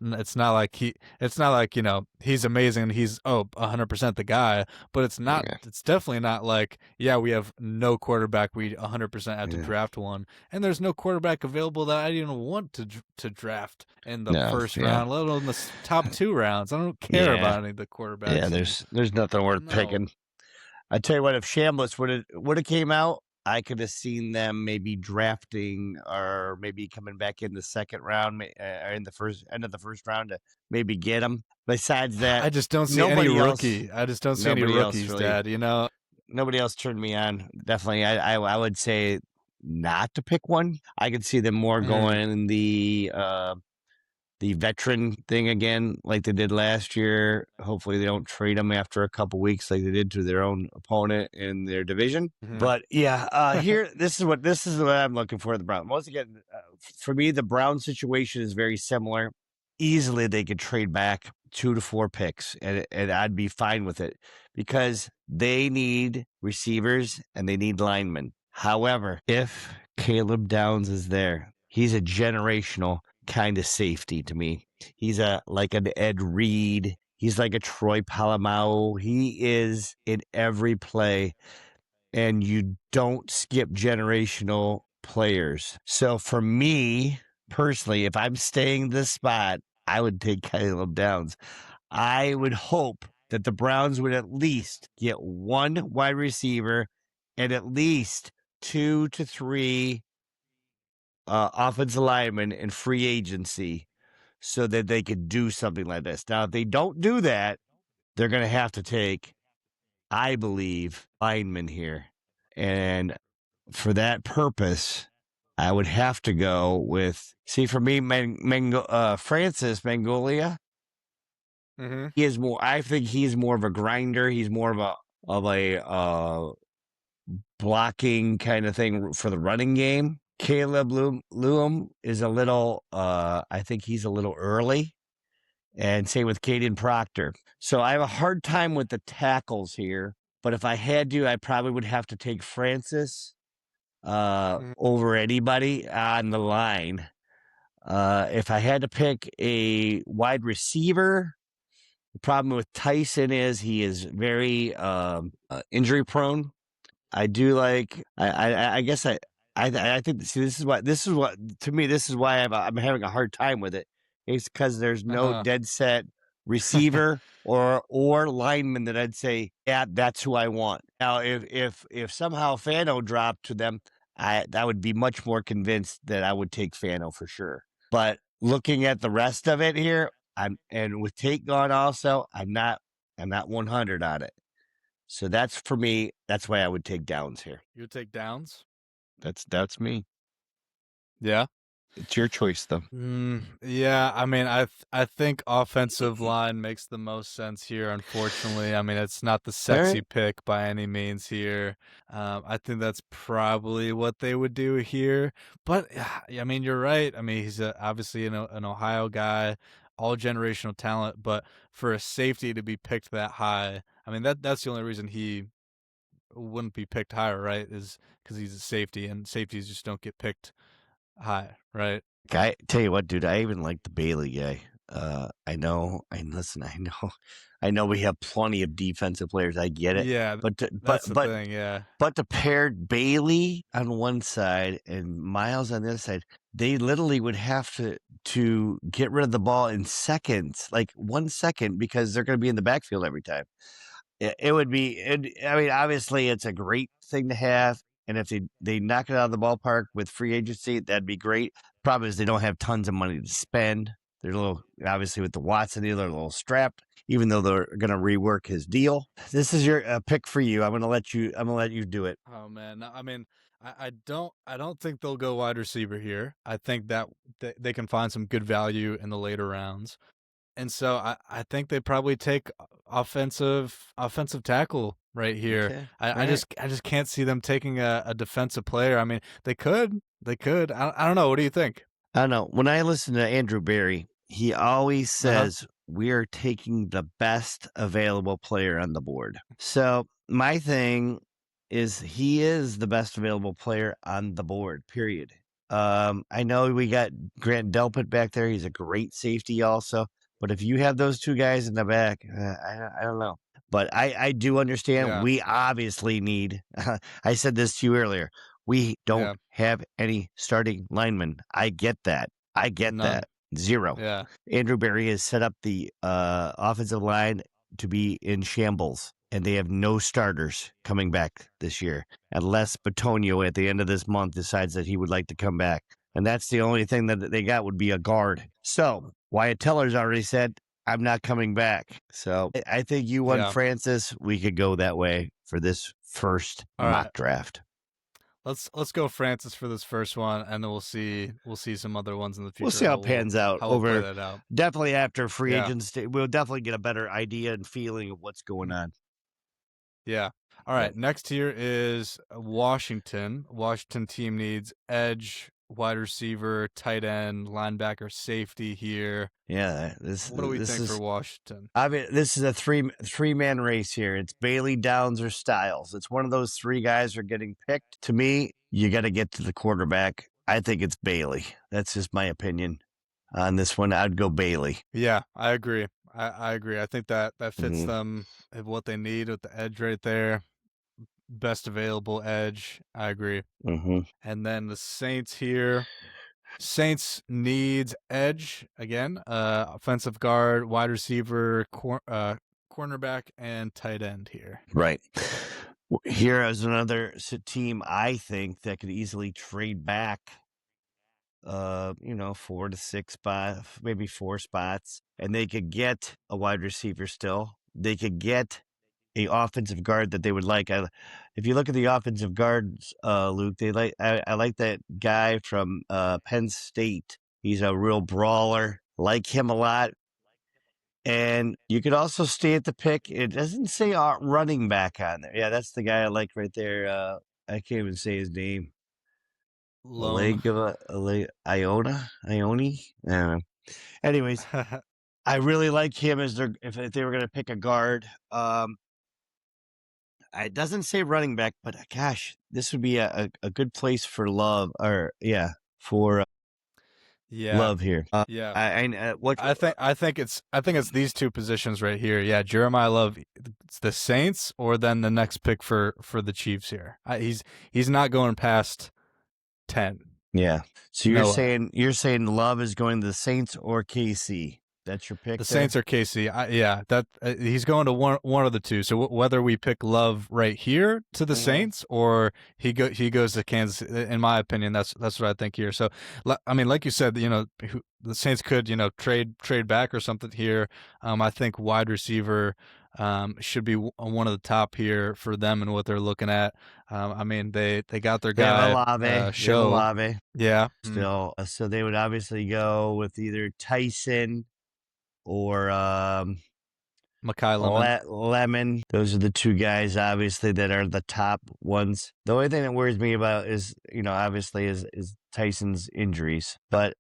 it's not like he's amazing and he's 100% the guy, but Yeah, it's definitely not like yeah, we have no quarterback, we 100% have to yeah, draft one, and there's no quarterback available that I even want to draft in the no, first yeah, round, let alone the top 2 rounds. I don't care yeah, about any of the yeah. quarterbacks, and There's nothing worth no. picking. I tell you what, if Shambliss would have came out, I could have seen them maybe drafting or maybe coming back in the second round or in the first end of the first round to maybe get him. Besides that, I just don't see any nobody else, rookie. I just don't see any nobody else rookies, really, Dad. You know. nobody else turned me on. Definitely, I would say not to pick one. I could see them more Mm, going the veteran thing again, like they did last year. Hopefully, they don't trade them after a couple weeks like they did to their own opponent in their division. mhm. But yeah, here this is what I'm looking for the Browns. Once again, for me, the Brown situation is very similar. Easily, they could trade back 2 to 4 picks, and I'd be fine with it because they need receivers and they need linemen. However, if Caleb Downs is there, he's a generational kind of safety to me. He's like an Ed Reed. He's like a Troy Polamalu. He is in every play, and you don't skip generational players. So for me, personally, if I'm staying this spot, I would take Caleb Downs. I would hope that the Browns would at least get one wide receiver and at least 2 to 3 offensive linemen in free agency so that they could do something like this. Now, if they don't do that, they're going to have to take, I believe, linemen here. And for that purpose, I would have to go with, see, for me, Francis Mangolia, Mm-hmm. he is more, I think he's more of a grinder. He's more of a blocking kind of thing for the running game. Caleb Lewin is a little, I think he's a little early. And same with Caden Proctor. So I have a hard time with the tackles here. But if I had to, I probably would have to take Francis Mm-hmm. over anybody on the line. If I had to pick a wide receiver, the problem with Tyson is he is very injury prone. I do like. I guess I think. See, this is what to me. This is why I'm having a hard time with it. It's because there's no Uh-huh. dead set receiver or lineman that I'd say, yeah, that's who I want. Now, if somehow Fano dropped to them, I would be much more convinced that I would take Fano for sure. But looking at the rest of it here, and with Tate gone also, I'm not 100 on it. So that's for me. That's why I would take Downs here. You would take Downs? That's me. Yeah. It's your choice, though. Yeah, I mean, I think offensive line makes the most sense here. Unfortunately, I mean, it's not the All sexy right. pick by any means here. I think that's probably what they would do here. But I mean, you're right. I mean, he's obviously an Ohio guy, all generational talent. But for a safety to be picked that high, I mean, that's the only reason he wouldn't be picked higher, right? Is because he's a safety, and safeties just don't get picked high, right? I tell you what, dude. I even like the Bailey guy. I know. I listen. I know. I know we have plenty of defensive players. I get it. Yeah, But to, that's the thing. Yeah. but to pair Bailey on one side and Miles on the other side, they literally would have to get rid of the ball in seconds, like 1 second, because they're going to be in the backfield every time. It would be. I mean, obviously, it's a great thing to have, and if they knock it out of the ballpark with free agency, that'd be great. Problem is, they don't have tons of money to spend. They're a little, obviously, with the Watson deal, they're a little strapped. Even though they're going to rework his deal, this is your pick for you. I'm going to let you. I'm going to let you do it. Oh man. No, I mean, I don't think they'll go wide receiver here. I think that they can find some good value in the later rounds. And so I think they probably take offensive tackle right here. Okay. All I right. just I just can't see them taking a defensive player. I mean, they could. They could. I don't know. What do you think? I don't know. When I listen to Andrew Barry, he always Uh-huh. says, we are taking the best available player on the board. So my thing is he is the best available player on the board, period. I know we got Grant Delpit back there. He's a great safety also. But if you have those two guys in the back, I don't know. But I do understand Yeah. we obviously need, I said this to you earlier, we don't Yeah. have any starting linemen. I get that. I get None. that. Zero. Yeah. Andrew Barry has set up the offensive line to be in shambles, and they have no starters coming back this year, unless Batonio at the end of this month decides that he would like to come back. And that's the only thing that they got would be a guard. So Wyatt Teller's already said, I'm not coming back. So I think you won, Yeah. Francis. We could go that way for this first All mock right. draft. Let's go Francis for this first one, and then we'll see some other ones in the We'll see future how it pans out how we'll play over that out. definitely after free Yeah. agents. We'll definitely get a better idea and feeling of what's going on. Yeah. All But right. Next here is Washington. Washington team needs edge, wide receiver, tight end, linebacker, safety here. yeah, What do we this think for is. Washington? I mean, this is a three-man race here. It's Bailey, Downs, or Styles. It's one of those three guys are getting picked. To me, you got to get to the quarterback. I think it's Bailey. That's just my opinion on this one. I'd go Bailey. Yeah, I agree. I agree. I think that fits Mm-hmm. them of what they need with the edge right there. Best available edge. I agree. Mm-hmm. And then the Saints here. Saints needs edge again. Offensive guard, wide receiver, cornerback, and tight end here. Right. Here is another team I think that could easily trade back, 4 to 6 spots, maybe 4 spots, and they could get a wide receiver still. They could get a offensive guard that they would like. If you look at the offensive guards, Luke, I like that guy from Penn State. He's a real brawler. Like him a lot. And you could also stay at the pick. It doesn't say running back on there. Yeah, that's the guy I like right there. I can't even say his name. Loan. Ione. Anyways, I really like him as if they were going to pick a guard. It doesn't say running back, but gosh, this would be a good place for Love, or for Yeah, Love here. yeah. What? I think it's these two positions right here. Yeah, Jeremiah Love, it's the Saints, or then the next pick for the Chiefs here. He's not going past 10. Yeah. So No way. you're saying Love is going to the Saints or KC? That's your pick The there. Saints or KC. Yeah, that he's going to one of the two. So whether we pick Love right here to the Saints, or he goes to Kansas, in my opinion, that's what I think here. So I mean, like you said, the Saints could trade back or something here. I think wide receiver should be one of the top here for them and what they're looking at. I mean, they got their They have guy Olave. They have show. Olave Yeah. still. So they would obviously go with either Tyson or Makai Lemon. Lemon. Those are the two guys, obviously, that are the top ones. The only thing that worries me about is, obviously, is Tyson's injuries. But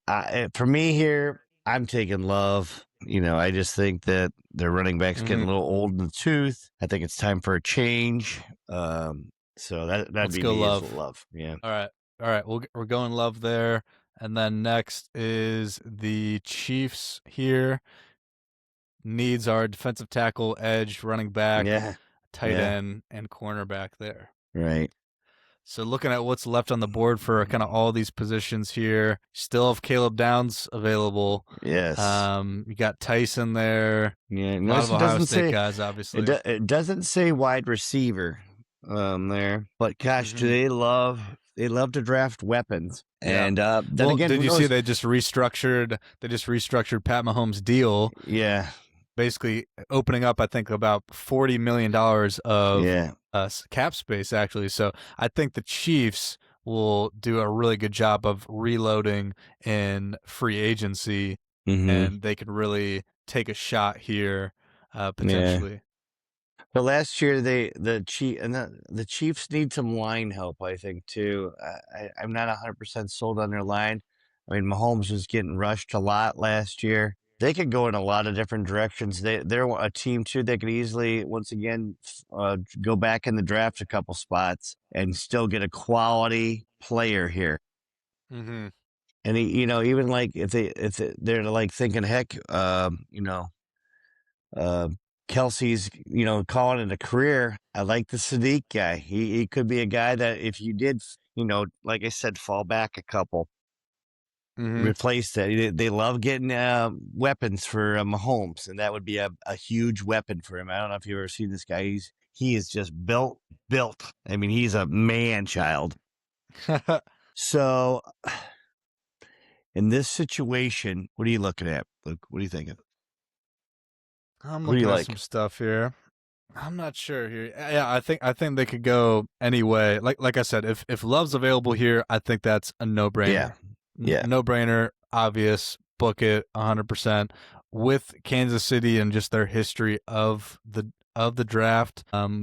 for me here, I'm taking Love. I just think that their running back's getting a little old in the tooth. I think it's time for a change. So that'd Let's be go me as Love. Love. Yeah. All right. We're going Love there, and then next is the Chiefs here. Needs our defensive tackle, edge, running back, Yeah. tight Yeah. end, and cornerback there. Right. So looking at what's left on the board for kind of all these positions here, still have Caleb Downs available. Yes. You got Tyson there. Yeah. A lot of Notice it Ohio doesn't State say guys, obviously. it doesn't say wide receiver there, but gosh, do they love to draft weapons. Yeah. And then Well, again, did who you see knows? they just restructured Pat Mahomes' deal, Yeah. basically opening up, I think, about $40 million of Yeah. cap space, actually. So I think the Chiefs will do a really good job of reloading in free agency, Mm-hmm. and they could really take a shot here, Yeah. potentially. But last year the Chiefs need some line help, I think, too. I'm not 100% sold on their line. I mean, Mahomes was getting rushed a lot last year. They could go in a lot of different directions. They're a team too that could easily, once again, go back in the draft a couple spots and still get a quality player here. Mm-hmm. And even like if they're like thinking, heck, Kelsey's, calling it a career. I like the Sadiq guy. He could be a guy that if you did, like I said, fall back a couple, Mm-hmm. replace that. They love getting weapons for Mahomes, and that would be a huge weapon for him. I don't know if you've ever seen this guy. He is just built. I mean, he's a man child. So in this situation, what are you looking at, Luke? What are you thinking? I'm Who do you looking at like? some stuff here. I'm not sure here. Yeah, I think they could go anyway. Like I said, if Love's available here, I think that's a no-brainer. Yeah. No-brainer, obvious, book it 100%. With Kansas City and just their history of the draft,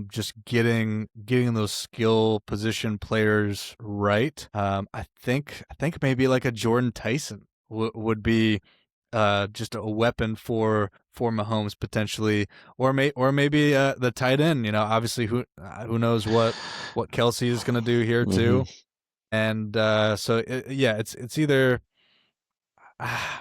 just getting those skill position players right. I think maybe like a Jordan Tyson would be just a weapon for Mahomes potentially, or maybe the tight end. Obviously who knows what Kelsey is going to do here too. And so it's either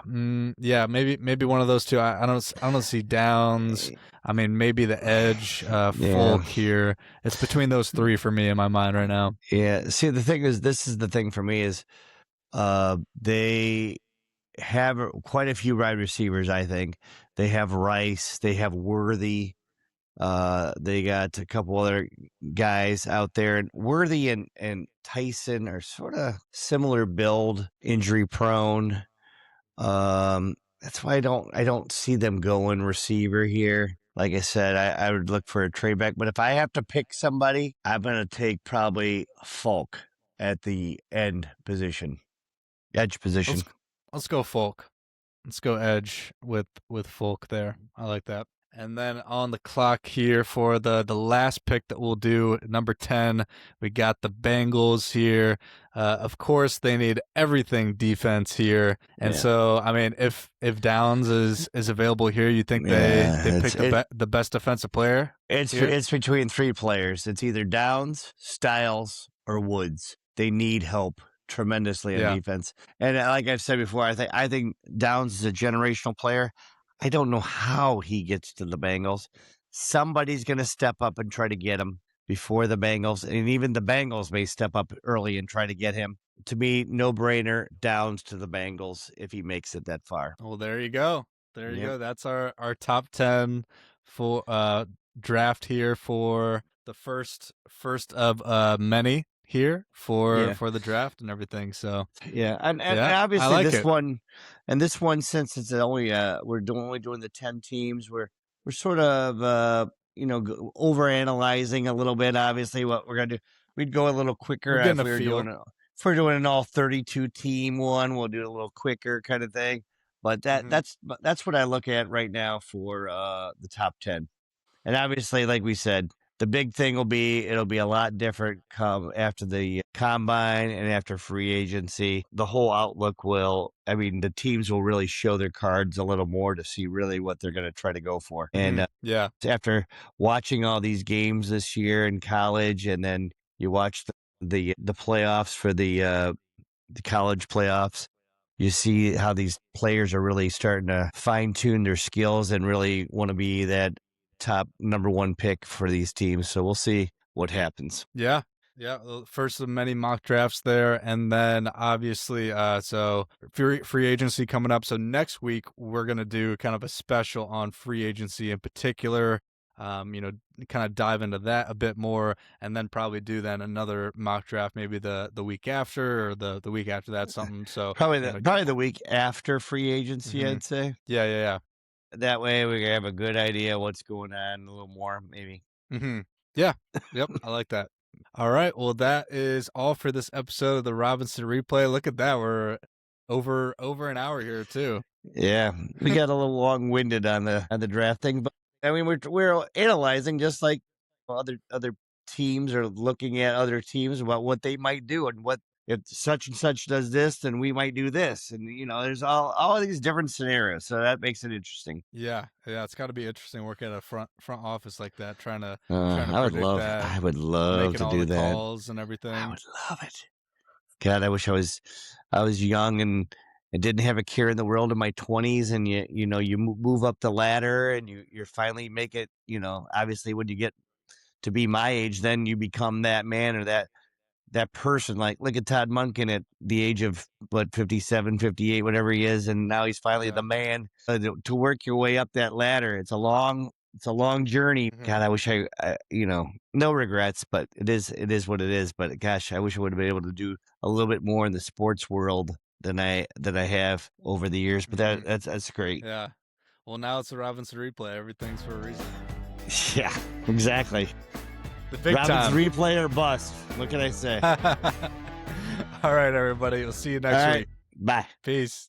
maybe one of those two. I don't see Downs. I mean, maybe the edge, Folk here. It's between those three for me in my mind right now. Yeah. See, the thing is, this is the thing for me is They have quite a few wide receivers, I think. They have Rice, they have Worthy, they got a couple other guys out there, and Worthy and Tyson are sort of similar build, injury prone. That's why I don't see them going receiver here. Like I said, I would look for a trade back, but if I have to pick somebody, I'm gonna take probably Falk at the end position, edge Let's position. let's go Folk. Let's go edge with Folk there. I like that. And then on the clock here for the last pick that we'll do, number 10, we got the Bengals here. Of course, they need everything defense here, and Yeah. so I mean, if Downs is available here, you think they Yeah, pick the best defensive player here? it's between three players. It's either Downs, Styles, or Woods. They need help tremendously on Yeah. defense. And like I've said before, I think Downs is a generational player. I don't know how he gets to the Bengals. Somebody's going to step up and try to get him before the Bengals, and even the Bengals may step up early and try to get him. To me, no brainer. Downs to the Bengals if he makes it that far. Well, there you go. There you Yep. go. That's our top 10 for draft here for the first of many here Yeah. for the draft and everything. So, Yeah, and yeah, I obviously like it. this one since it's only only doing the 10 teams, we're sort of over analyzing a little bit. Obviously, what we're gonna do, we'd go a little quicker We're getting if a we were feel. if we're doing an all 32 team one, we'll do it a little quicker kind of thing. But Hmm. that's what I look at right now for the top 10. And obviously, like we said, the big thing it'll be a lot different come after the combine and after free agency. The whole outlook the teams will really show their cards a little more to see really what they're going to try to go for. And Yeah. after watching all these games this year in college, and then you watch the playoffs for the college playoffs, you see how these players are really starting to fine tune their skills and really want to be that top number one pick for these teams. So we'll see what happens. Yeah. Yeah, first of many mock drafts there, and then obviously, so free agency coming up. So next week we're gonna do kind of a special on free agency in particular. You know, kind of dive into that a bit more, and then probably do then another mock draft, maybe the week after or the week after that, something. So you know, Probably the week after free agency, hmm I'd say. yeah, yeah, That way we can have a good idea what's going on a little more, maybe. yeah, yeah, yep. I like that. All right, well, that is all for this episode of the Robinson Replay. Look at that, we're over an hour here too. Yeah, we got a little long winded on the draft thing, but I mean we're analyzing just like other teams are looking at other teams about what they might do, and what if such and such does this, then we might do this, and there's all of these different scenarios, so that makes it interesting. Yeah, yeah, it's got to be interesting working at a front office like that, trying to I would predict that, I would love making to all do the that. calls and I everything. would love it. God, I was young and I didn't have a care in the world in my 20s, and you move up the ladder, and you finally make it. Obviously, when you get to be my age, then you become that man or that person. Like, look at Todd Monken at the age of 57, 58, whatever he is, and now he's finally Yeah. the man. To work your way up that ladder, it's a long journey. Hmm. God, I wish no regrets, but it is what it is. But gosh, I wish I would have been able to do a little bit more in the sports world than I have over the years. But Hmm. that's great. Yeah. Well, now it's a Robinson Replay. Everything's for a reason. Yeah, exactly. The big Robin's time. replay or bust. What can I say? All right, everybody. We'll see you All next right, week. bye. Peace.